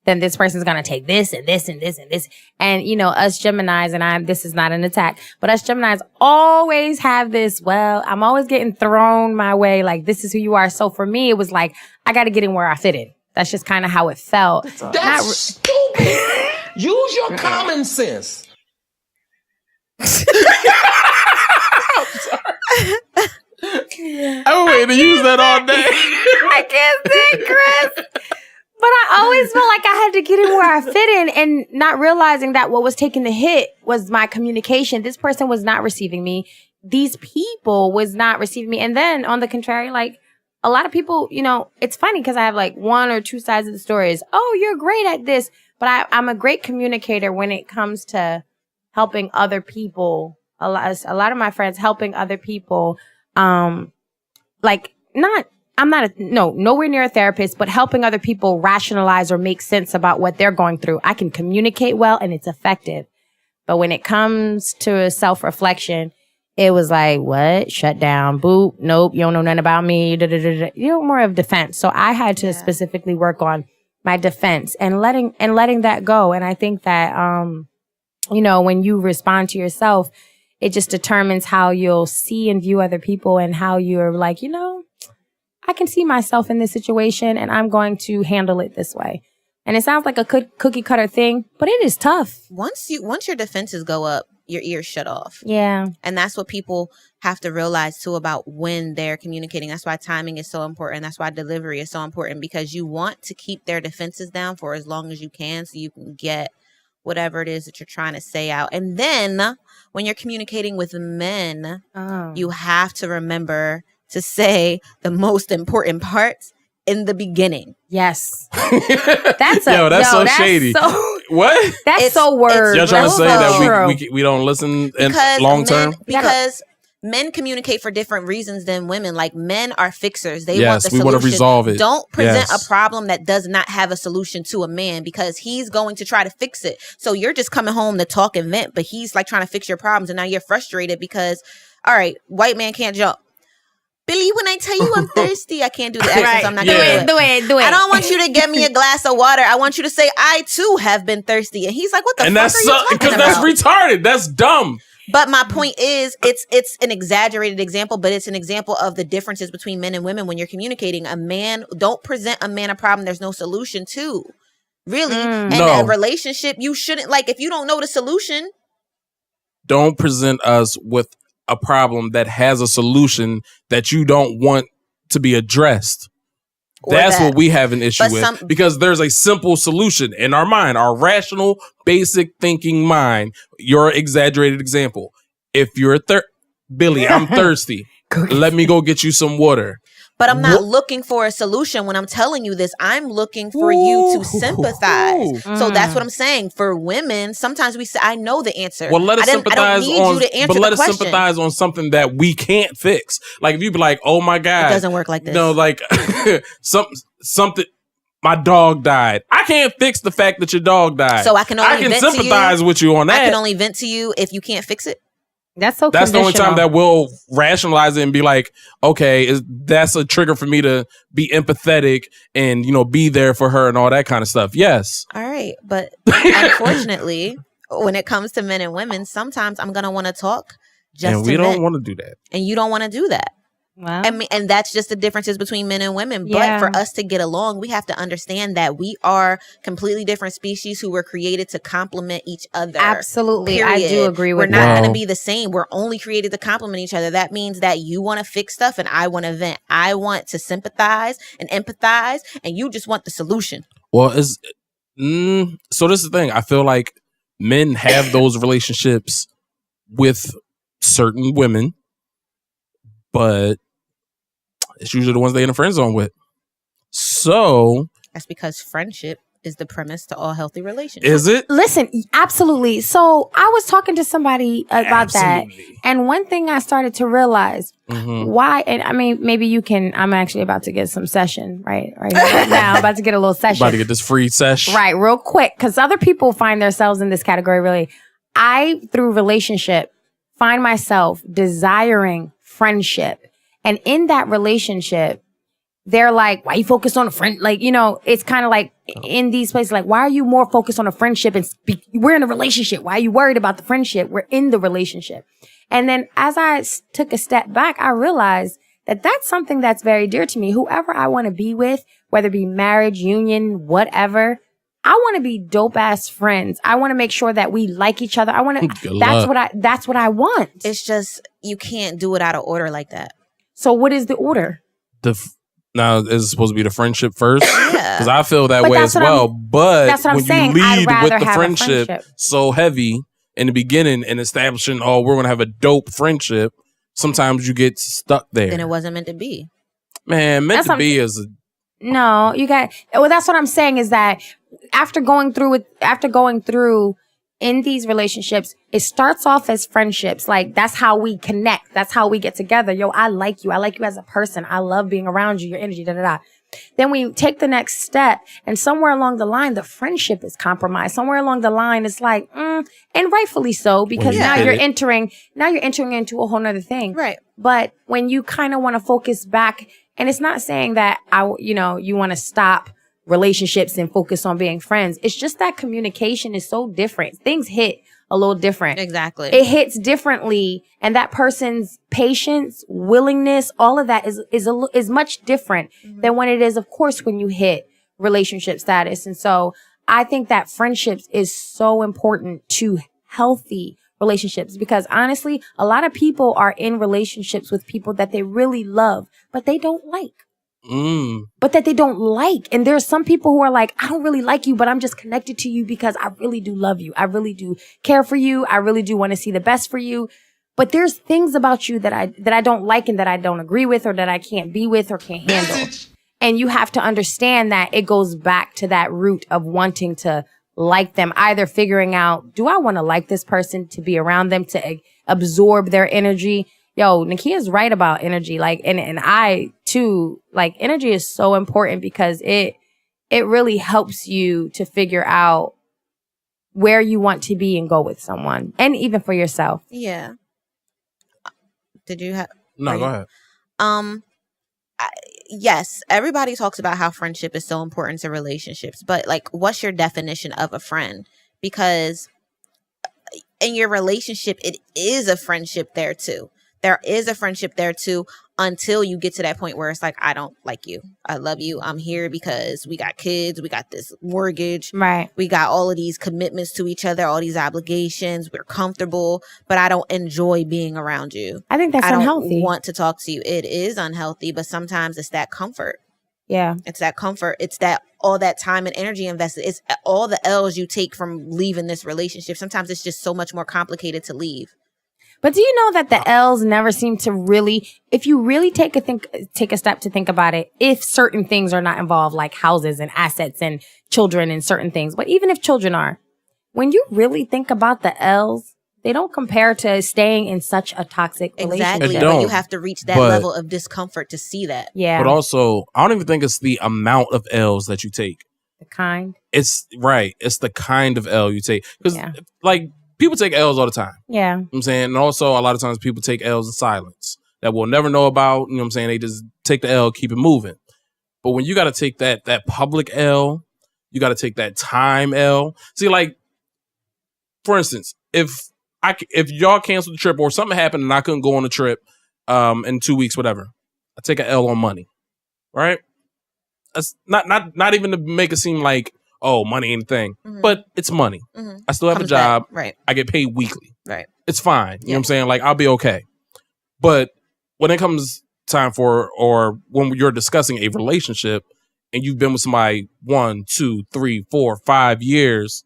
then this person's going to take this and this and this and this. And, us Geminis, and this is not an attack, but us Geminis always have this, I'm always getting thrown my way. Like, this is who you are. So for me, it was like, I got to get in where I fit in. That's just kind of how it felt. That's stupid. Use your common sense. I'm sorry. I would wait to use that all day. I can't say, Chris. But I always felt like I had to get in where I fit in, and not realizing that what was taking the hit was my communication. This person was not receiving me. These people was not receiving me. And then on the contrary, like a lot of people, you know, it's funny because I have like one or two sides of the story is, oh, you're great at this. But I'm a great communicator when it comes to helping other people. A lot of my friends helping other people. Nowhere near a therapist, but helping other people rationalize or make sense about what they're going through. I can communicate well and it's effective. But when it comes to self-reflection, it was like, what? Shut down. Boop. Nope. You don't know nothing about me. You know, more of defense. So I had to specifically work on my defense and letting that go. And I think that, you know, when you respond to yourself, it just determines how you'll see and view other people and how you're like, you know, I can see myself in this situation and I'm going to handle it this way. And it sounds like a cookie cutter thing, but it is tough. Once your defenses go up, your ears shut off. Yeah. And that's what people have to realize too about when they're communicating. That's why timing is so important. That's why delivery is so important, because you want to keep their defenses down for as long as you can so you can get whatever it is that you're trying to say out. And then when you're communicating with men, you have to remember to say the most important parts in the beginning. Yes. That's so shady. What? That's so word. Y'all trying to say that we don't listen long term? Because men communicate for different reasons than women. Like, men are fixers. They want the solution. We want to resolve it. Don't present a problem that does not have a solution to a man, because he's going to try to fix it. So you're just coming home to talk and vent, but he's like trying to fix your problems. And now you're frustrated because, all right, white man can't jump. Billy, when I tell you I'm thirsty, I can't do the accents. I'm not going to do it. I don't want you to get me a glass of water. I want you to say, I too have been thirsty. And he's like, what the fuck are you talking about? Because that's retarded. That's dumb. But my point is, it's an exaggerated example, but it's an example of the differences between men and women when you're communicating. A man, don't present a man a problem there's no solution to. Really. And a relationship, you shouldn't, like, if you don't know the solution. Don't present us with a problem that has a solution that you don't want to be addressed. That's what we have an issue with, because there's a simple solution in our mind, our rational, basic thinking mind. Your exaggerated example. If you're Billy, I'm thirsty. Let me go get you some water. But I'm not looking for a solution when I'm telling you this. I'm looking for you to sympathize. So that's what I'm saying. For women, sometimes we say, I know the answer. Well, let us sympathize sympathize on something that we can't fix. Like, if you be like, oh my God. It doesn't work like this. No, like something. My dog died. I can't fix the fact that your dog died. So I can sympathize with you on that. I can only vent to you if you can't fix it. That's so That's the only time that we'll rationalize it and be like, okay, that's a trigger for me to be empathetic and, you know, be there for her and all that kind of stuff. Yes. All right. But unfortunately, when it comes to men and women, sometimes I'm going to want to talk and we don't want to do that. And you don't want to do that. Wow. And that's just the differences between men and women. But for us to get along, we have to understand that we are completely different species who were created to complement each other. Absolutely. Period. I do agree with that. We're not going to be the same. We're only created to complement each other. That means that you want to fix stuff and I want to vent. I want to sympathize and empathize, and you just want the solution. Well, so this is the thing. I feel like men have those relationships with certain women, but it's usually the ones they in a friend zone with. So that's because friendship is the premise to all healthy relationships. Is it? Listen, absolutely. So I was talking to somebody about that. And one thing I started to realize why, and I mean, maybe you can, I'm actually about to get some session right now. I'm about to get a little session. About to get this free session. Right, real quick. Because other people find themselves in this category, really. I, through relationship, find myself desiring friendship. And in that relationship, they're like, why you focused on a friend? Like, you know, it's kind of like in these places, like, why are you more focused on a friendship? And we're in a relationship. Why are you worried about the friendship? We're in the relationship. And then as I took a step back, I realized that that's something that's very dear to me. Whoever I want to be with, whether it be marriage, union, whatever, I want to be dope ass friends. I want to make sure that we like each other. I want to, that's what I want. It's just, you can't do it out of order like that. So what is the order? Now, is it supposed to be the friendship first? Yeah. Because I feel that way as well. But that's what I'm saying. you lead I'd with rather the have a friendship so heavy in the beginning and establishing, oh, we're going to have a dope friendship, sometimes you get stuck there. Then it wasn't meant to be. Man, meant to be is a... No, you got... Well, that's what I'm saying is that after going through in these relationships, it starts off as friendships. Like, that's how we connect. That's how we get together. Yo, I like you. I like you as a person. I love being around you, your energy, da-da-da. Then we take the next step, and somewhere along the line, the friendship is compromised. Somewhere along the line, it's like, and rightfully so, because now you're entering into a whole nother thing. Right. But when you kind of want to focus back, and it's not saying that you want to stop relationships and focus on being friends. It's just that communication is so different. Things hit a little different. Exactly. It hits differently, and that person's patience, willingness, all of that is much different than when it is, of course, when you hit relationship status. And so I think that friendships is so important to healthy relationships, because honestly, a lot of people are in relationships with people that they really love, but they don't like. But that they don't like. And there's some people who are like, I don't really like you, but I'm just connected to you because I really do love you. I really do care for you. I really do want to see the best for you. But there's things about you that I don't like and that I don't agree with, or that I can't be with or can't handle. And you have to understand that it goes back to that root of wanting to like them, either figuring out, do I want to like this person, to be around them, to absorb their energy? Yo, Nakia's right about energy. Like, and I too, like, energy is so important because it really helps you to figure out where you want to be and go with someone, and even for yourself. Yeah. Did you have? No, go ahead. Yes, everybody talks about how friendship is so important to relationships, but like, what's your definition of a friend? Because in your relationship, it is a friendship there too. There is a friendship there too, until you get to that point where it's like, I don't like you. I love you. I'm here because we got kids. We got this mortgage. Right. We got all of these commitments to each other, all these obligations. We're comfortable, but I don't enjoy being around you. I think that's unhealthy. I don't want to talk to you. It is unhealthy, but sometimes it's that comfort. Yeah. It's that comfort. It's that all that time and energy invested. It's all the L's you take from leaving this relationship. Sometimes it's just so much more complicated to leave. But do you know that the L's never seem to really, if you really take a step to think about it, if certain things are not involved, like houses and assets and children and certain things, but even if children are, when you really think about the L's, they don't compare to staying in such a toxic relationship. Exactly, but you have to reach that level of discomfort to see that. Yeah. But also, I don't even think it's the amount of L's that you take. The kind. It's right. It's the kind of L you take. Because like, people take L's all the time. Yeah. You know what I'm saying? And also, a lot of times people take L's in silence that we'll never know about. You know what I'm saying? They just take the L, keep it moving. But when you got to take that public L, you got to take that time L. See, like, for instance, if y'all canceled the trip or something happened and I couldn't go on the trip in 2 weeks, whatever, I take an L on money, right? That's not even to make it seem like, oh, money ain't a thing. But it's money. I still have a job. Back. Right. I get paid weekly. Right. It's fine. You know what I'm saying? Like, I'll be okay. But when it comes time for, or when you're discussing a relationship and you've been with somebody 1, 2, 3, 4, 5 years,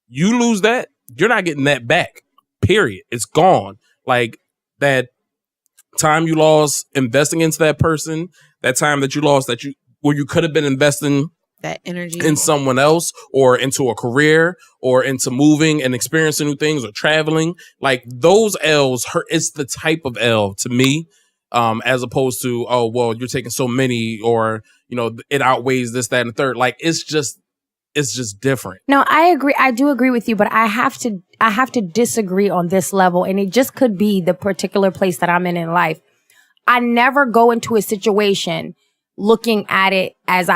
you lose that, you're not getting that back. Period. It's gone. Like, that time you lost investing into that person, that time that you lost where you could have been investing that energy in someone else or into a career or into moving and experiencing new things or traveling, like, those L's hurt. It's the type of L to me, as opposed to, oh, well, you're taking so many, or, you know, it outweighs this, that, and the third. Like, it's just different. No, I agree. I do agree with you, but I have to disagree on this level. And it just could be the particular place that I'm in life. I never go into a situation looking at it as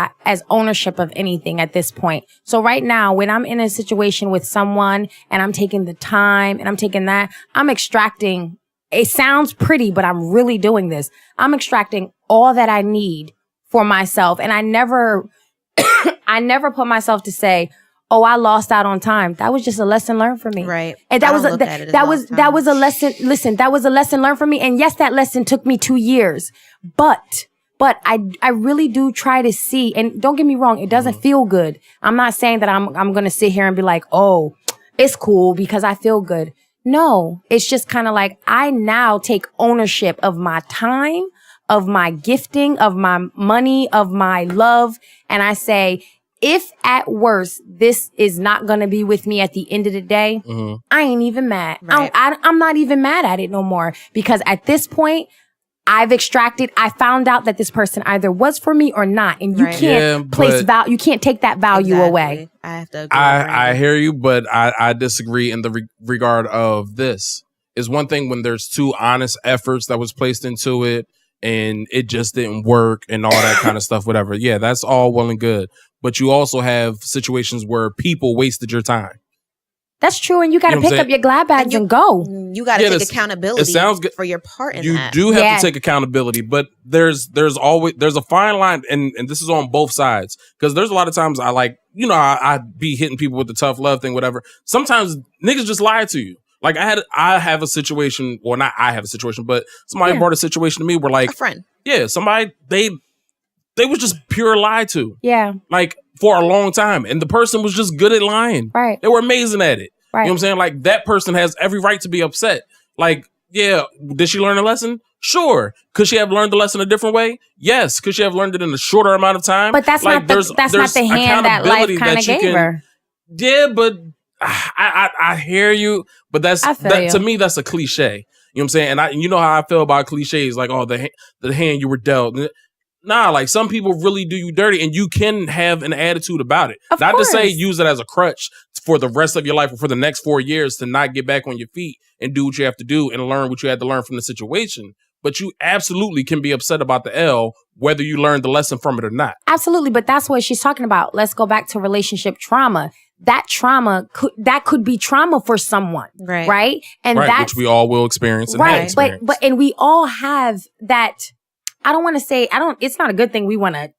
ownership of anything at this point. So right now, when I'm in a situation with someone and I'm taking the time and I'm taking that, I'm extracting, it sounds pretty, but I'm really doing this. I'm extracting all that I need for myself. And I never put myself to say, oh, I lost out on time. That was just a lesson learned for me. Right. And that was a lesson. Listen, that was a lesson learned for me. And yes, that lesson took me 2 years, but But I really do try to see, and don't get me wrong, it doesn't feel good. I'm not saying that I'm going to sit here and be like, oh, it's cool because I feel good. No, it's just kind of like I now take ownership of my time, of my gifting, of my money, of my love. And I say, if at worst, this is not going to be with me at the end of the day, I ain't even mad. Right. I'm not even mad at it no more because at this point, I found out that this person either was for me or not. And you can't place value. You can't take that value away. I have to agree. I hear you, but I disagree in the regard of this. Is one thing when there's two honest efforts that was placed into it and it just didn't work and all that kind of stuff, whatever. Yeah, that's all well and good. But you also have situations where people wasted your time. That's true, and you got to pick up your glad bags and go. You got to take accountability for your part in that. You do have to take accountability, but there's a fine line, and this is on both sides, because there's a lot of times I be hitting people with the tough love thing, whatever. Sometimes niggas just lie to you. Like I have a situation, or not I have a situation, but somebody brought a situation to me where like a friend, somebody they was just pure lie to, like for a long time, and the person was just good at lying. Right, they were amazing at it. Right. You know what I'm saying? Like, that person has every right to be upset. Like, did she learn a lesson? Sure. Could she have learned the lesson a different way? Yes. Could she have learned it in a shorter amount of time? But that's not the hand that life kind of gave her. Yeah, but I hear you. But to me, that's a cliche. You know what I'm saying? And you know how I feel about cliches, like, oh, the hand you were dealt. Nah, like some people really do you dirty, and you can have an attitude about it. Not to say use it as a crutch for the rest of your life or for the next 4 years to not get back on your feet and do what you have to do and learn what you had to learn from the situation. But you absolutely can be upset about the L, whether you learned the lesson from it or not. Absolutely, but that's what she's talking about. Let's go back to relationship trauma. That trauma could be trauma for someone, right? And which we all will experience, and have experienced. But we all have that. I don't want to say, it's not a good thing we want to,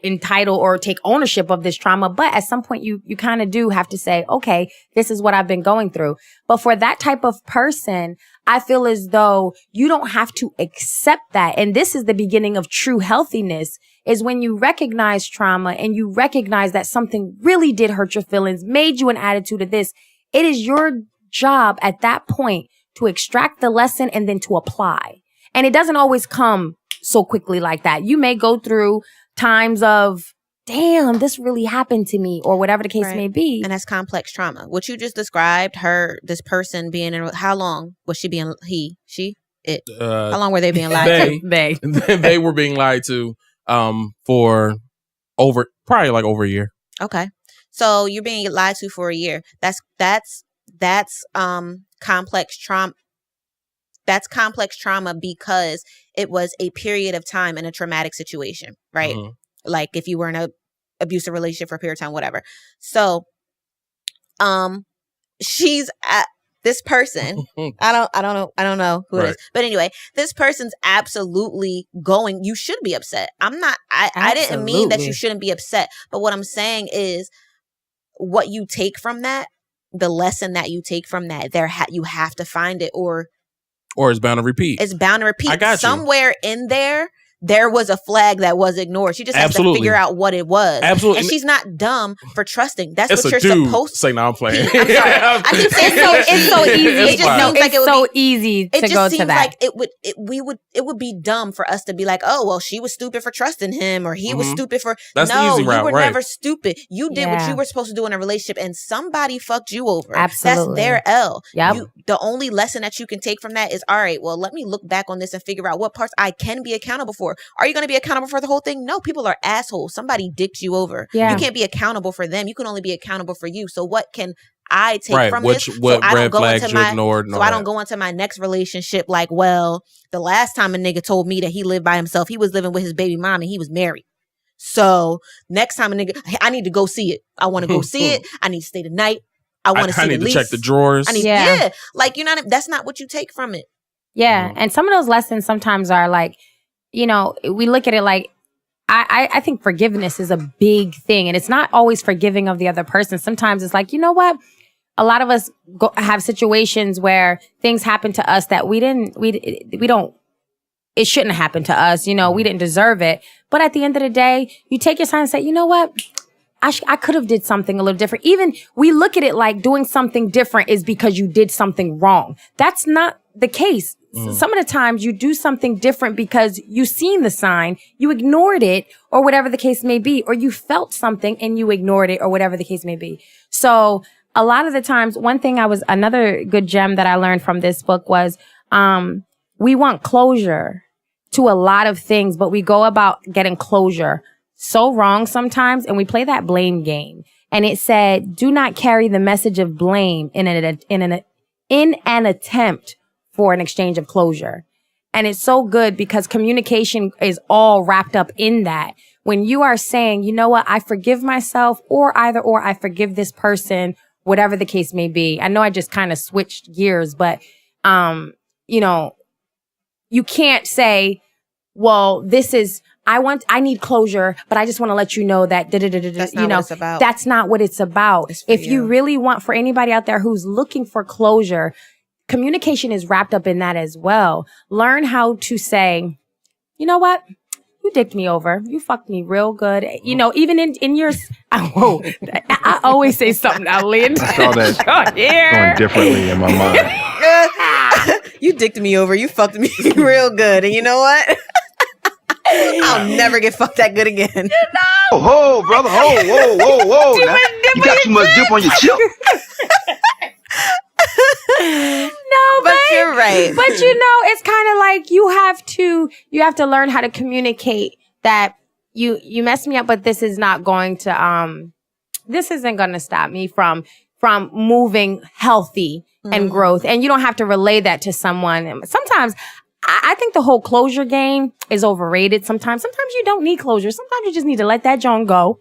entitle or take ownership of this trauma. But at some point you kind of do have to say, okay, this is what I've been going through. But for that type of person, I feel as though you don't have to accept that. And this is the beginning of true healthiness, is when you recognize trauma and you recognize that something really did hurt your feelings, made you an attitude of this. It is your job at that point to extract the lesson and then to apply. And it doesn't always come so quickly like that. You may go through times of, damn, this really happened to me, or whatever the case may be. And that's complex trauma. What you just described, this person being in, how long was she being, it? How long were they being lied to? They were being lied to for probably over a year. Okay. So you're being lied to for a year. That's complex trauma. That's complex trauma because it was a period of time in a traumatic situation, right? Mm-hmm. Like if you were in an abusive relationship for a period of time, whatever. So, she's at this person. I don't know who it is, but anyway, this person's absolutely going. You should be upset. I didn't mean that you shouldn't be upset, but what I'm saying is, what you take from that, the lesson that you take from that, you have to find it, or it's bound to repeat. It's bound to repeat. I got you. Somewhere in there was a flag that was ignored. She just has to figure out what it was. Absolutely. And she's not dumb for trusting. That's it's what you're supposed to say. Now I'm playing. I'm sorry. I keep saying it's so easy. It just seems like it would be easy to go to that. It just seems like it would be dumb for us to be like, oh, well, she was stupid for trusting him, or he was stupid for. That's the easy route, you were never stupid. You did what you were supposed to do in a relationship, and somebody fucked you over. Absolutely. That's their L. Yep. The only lesson that you can take from that is, all right, well, let me look back on this and figure out what parts I can be accountable for. Are you going to be accountable for the whole thing? No, people are assholes. Somebody dicked you over. Yeah. You can't be accountable for them. You can only be accountable for you. So what can I take from this? What red flags you ignored? So I don't go into my next relationship like, well, the last time a nigga told me that he lived by himself, he was living with his baby mom and he was married. So next time a nigga, I need to go see it. I want to go see it. I need to stay the night. I want to see the lease. I need to check the drawers. Like, that's not what you take from it. Yeah. And some of those lessons sometimes are like, we look at it like, I think forgiveness is a big thing. And it's not always forgiving of the other person. Sometimes it's like, you know what? A lot of us have situations where things happen to us that we don't it shouldn't have happened to us. You know, we didn't deserve it. But at the end of the day, you take your time and say, you know what? I could have did something a little different. Even we look at it like doing something different is because you did something wrong. That's not the case. Some of the times you do something different because you seen the sign, you ignored it, or whatever the case may be, or you felt something and you ignored it, or whatever the case may be. So a lot of the times, another good gem that I learned from this book was, we want closure to a lot of things, but we go about getting closure so wrong sometimes, and we play that blame game. And it said, do not carry the message of blame in an attempt for an exchange of closure. And it's so good because communication is all wrapped up in that. When you are saying, you know what, I forgive myself, or I forgive this person, whatever the case may be. I know I just kind of switched gears, but, you know, you can't say, well, I need closure, but I just want to let you know that, that's not what it's about. That's not what it's about. If you really want, for anybody out there who's looking for closure, communication is wrapped up in that as well. Learn how to say, you know what? You dicked me over. You fucked me real good. You know, even in your, I always say something out, Lynn. I saw that going differently in my mind. You dicked me over. You fucked me real good. And you know what? I'll never get fucked that good again. You know? Whoa, brother. Whoa. You got too much dip on your chip. No, but you're right. But you know, it's kind of like you have to learn how to communicate that you messed me up, but this is not going to this isn't going to stop me from moving healthy and growth. And you don't have to relay that to someone. Sometimes I think the whole closure game is overrated. Sometimes you don't need closure. Sometimes you just need to let that joint go.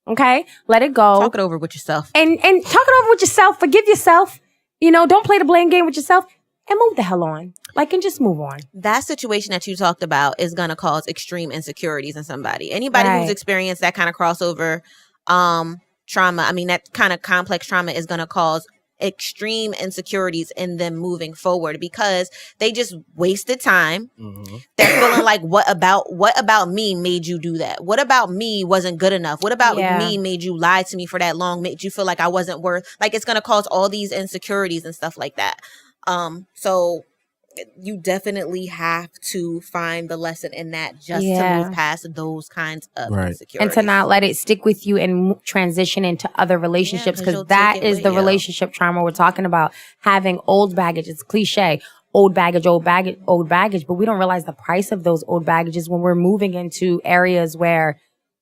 Okay, let it go. Talk it over with yourself, and talk it over with yourself. Forgive yourself. You know, don't play the blame game with yourself and move the hell on. Like, and just move on. That situation that you talked about is going to cause extreme insecurities in somebody. Anybody who's experienced that kind of crossover trauma, I mean, that kind of complex trauma is going to cause extreme insecurities in them moving forward because they just wasted time. They're feeling like, what about me made you do that? What about me wasn't good enough? What about me made you lie to me for that long, made you feel like I wasn't worth, like it's going to cause all these insecurities and stuff like that. So you definitely have to find the lesson in that just to move past those kinds of insecurities. And to not let it stick with you and transition into other relationships, because that is the relationship trauma we're talking about. Having old baggage. It's cliche. Old baggage. But we don't realize the price of those old baggages when we're moving into areas where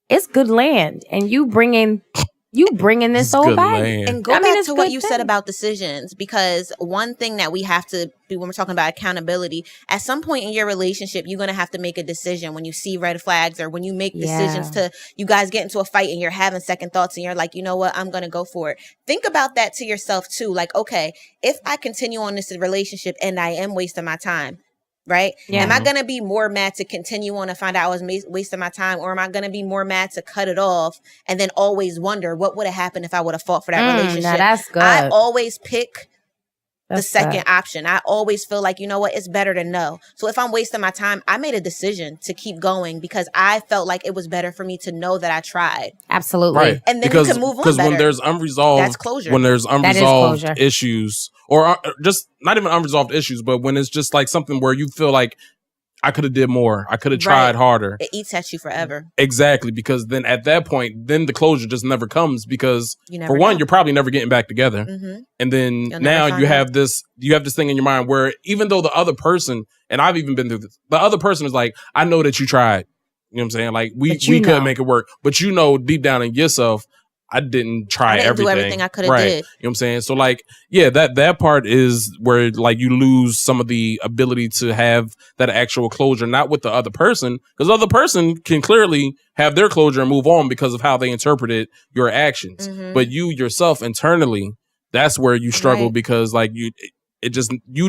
it's good land and you bringing this old baggage. And go back to what you said about decisions, because one thing that we have to do when we're talking about accountability, at some point in your relationship, you're going to have to make a decision when you see red flags or when you make decisions to, you guys get into a fight and you're having second thoughts and you're like, you know what, I'm going to go for it. Think about that to yourself too. Like, okay, if I continue on this relationship and I am wasting my time, right? Am I going to be more mad to continue on and find out I was wasting my time? Or am I going to be more mad to cut it off and then always wonder what would have happened if I would have fought for that relationship? Now that's good. I always pick the second option. I always feel like, you know what, it's better to know. So if I'm wasting my time, I made a decision to keep going because I felt like it was better for me to know that I tried. Absolutely. Right. And then we can move on better. Because when there's unresolved, that's closure. When there's unresolved issues, or just not even unresolved issues, but when it's just like something where you feel like I could have did more, I could have tried harder. It eats at you forever. Exactly, because then at that point, then the closure just never comes because for one, you're probably never getting back together, and then now you have this thing in your mind where even though the other person, and I've even been through this, the other person is like, I know that you tried, you know what I'm saying? Like we could make it work, but you know deep down in yourself, I didn't try everything. Do everything I could have did. You know what I'm saying? So like, yeah, that part is where like you lose some of the ability to have that actual closure, not with the other person, because the other person can clearly have their closure and move on because of how they interpreted your actions. But you yourself internally, that's where you struggle because like you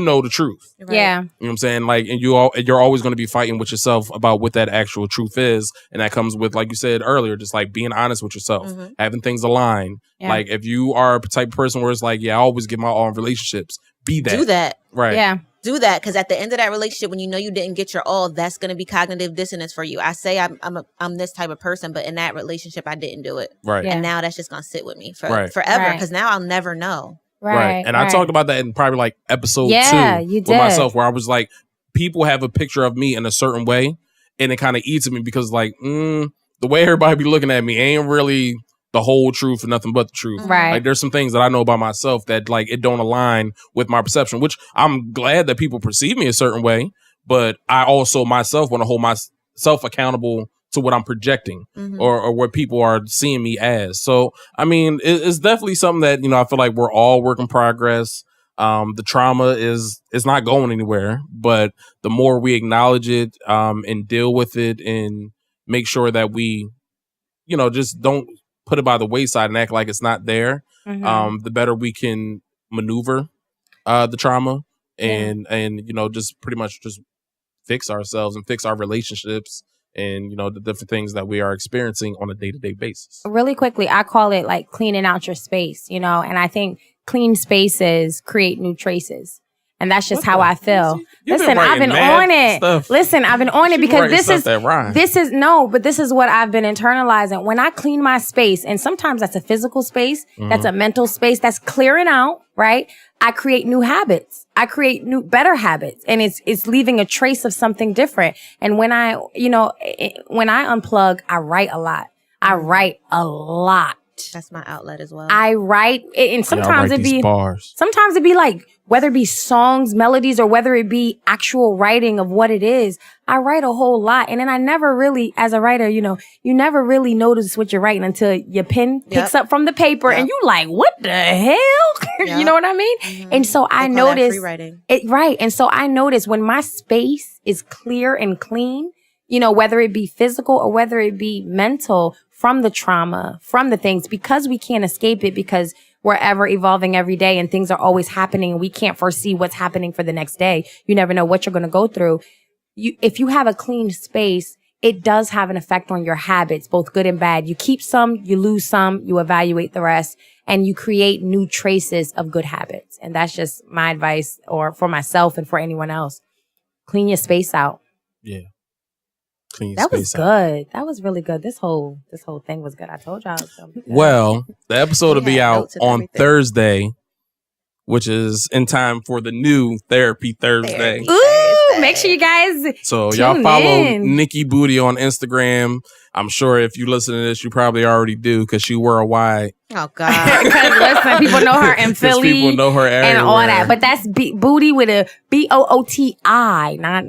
know the truth. Yeah. You know what I'm saying? Like, and you're always going to be fighting with yourself about what that actual truth is. And that comes with, like you said earlier, just like being honest with yourself, having things align. Yeah. Like if you are a type of person where it's like, yeah, I always give my all in relationships, be that. Do that. Right. Yeah. do that, because at the end of that relationship, when you know you didn't get your all, that's going to be cognitive dissonance for you. I say I'm this type of person, but in that relationship, I didn't do it. Right. And now that's just going to sit with me forever, because now I'll never know. Right. And I talked about that in probably like episode 2 you did. with myself, where I was like, people have a picture of me in a certain way, and it kind of eats at me because like, the way everybody be looking at me ain't really the whole truth and nothing but the truth. Right. Like there's some things that I know about myself that like it don't align with my perception, which I'm glad that people perceive me a certain way, but I also myself want to hold myself accountable to what I'm projecting or what people are seeing me as. So, I mean, it's definitely something that, I feel like we're all work in progress. The trauma is not going anywhere, but the more we acknowledge it and deal with it and make sure that we, just don't put it by the wayside and act like it's not there, the better we can maneuver the trauma and just pretty much just fix ourselves and fix our relationships and, the different things that we are experiencing on a day-to-day basis. Really quickly, I call it like cleaning out your space, and I think clean spaces create new traces. And that's just how I feel. Listen, I've been on it. Listen, I've been on it because this is what I've been internalizing. When I clean my space, and sometimes that's a physical space, that's a mental space, that's clearing out, right? I create new habits. I create better habits, and it's leaving a trace of something different. And when I unplug, I write a lot. That's my outlet as well. I write, and sometimes it'd be like, whether it be songs, melodies, or whether it be actual writing of what it is, I write a whole lot. And then I never really, as a writer, you never really notice what you're writing until your pen picks up from the paper and you like, what the hell? You know what I mean? And so I notice And so I notice when my space is clear and clean, whether it be physical or whether it be mental, from the trauma, from the things, because we can't escape it, because we're ever evolving every day and things are always happening and we can't foresee what's happening for the next day. You never know what you're going to go through. If you have a clean space, it does have an effect on your habits, both good and bad. You keep some, you lose some, you evaluate the rest, and you create new traces of good habits. And that's just my advice, or for myself and for anyone else. Clean your space out. Yeah. That was good. That was really good. This whole thing was good. I told y'all. Well, the episode will be out on Thursday, which is in time for the new Therapy Thursday. Ooh, make sure you guys y'all follow Nikki Booty on Instagram. I'm sure if you listen to this, you probably already do, because she worldwide. Oh, God. Because listen, people know her in Philly. People know her everywhere. And all that. But that's Booty with a B-O-O-T-I, not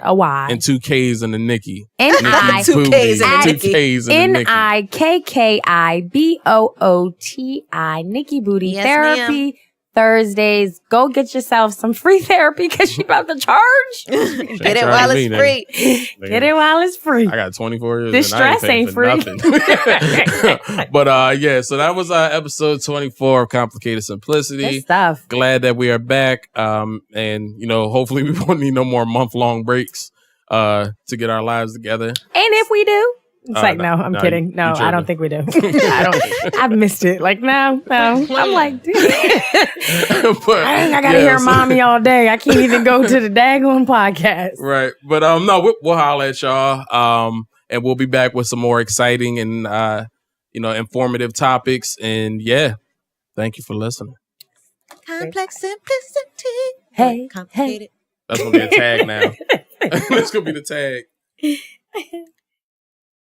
a Y. And 2 Ks in the Nikki. N-I. 2 Ks in the Nikki. 2 Ks in the Nikki. N-I-K-K-I-B-O-O-T-I. Nikki Booty. Yes, Therapy ma'am. Thursdays. Go get yourself some free therapy because she about to charge. Get it while it's free. Get it while it's free. I got 24 years. The stress ain't free. But so that was episode 24 of Complicated Simplicity. Good stuff. Glad that we are back. And hopefully we won't need no more month-long breaks to get our lives together. And if we do, it's I'm kidding. No, I don't think we do. I've missed it. Like, no. I'm like, dude. I gotta hear mommy all day. I can't even go to the daggone podcast. Right. But no, we'll holler at y'all. And we'll be back with some more exciting and informative topics. And thank you for listening. Complex simplicity. Hey, complicated. That's gonna be a tag now. That's gonna be the tag.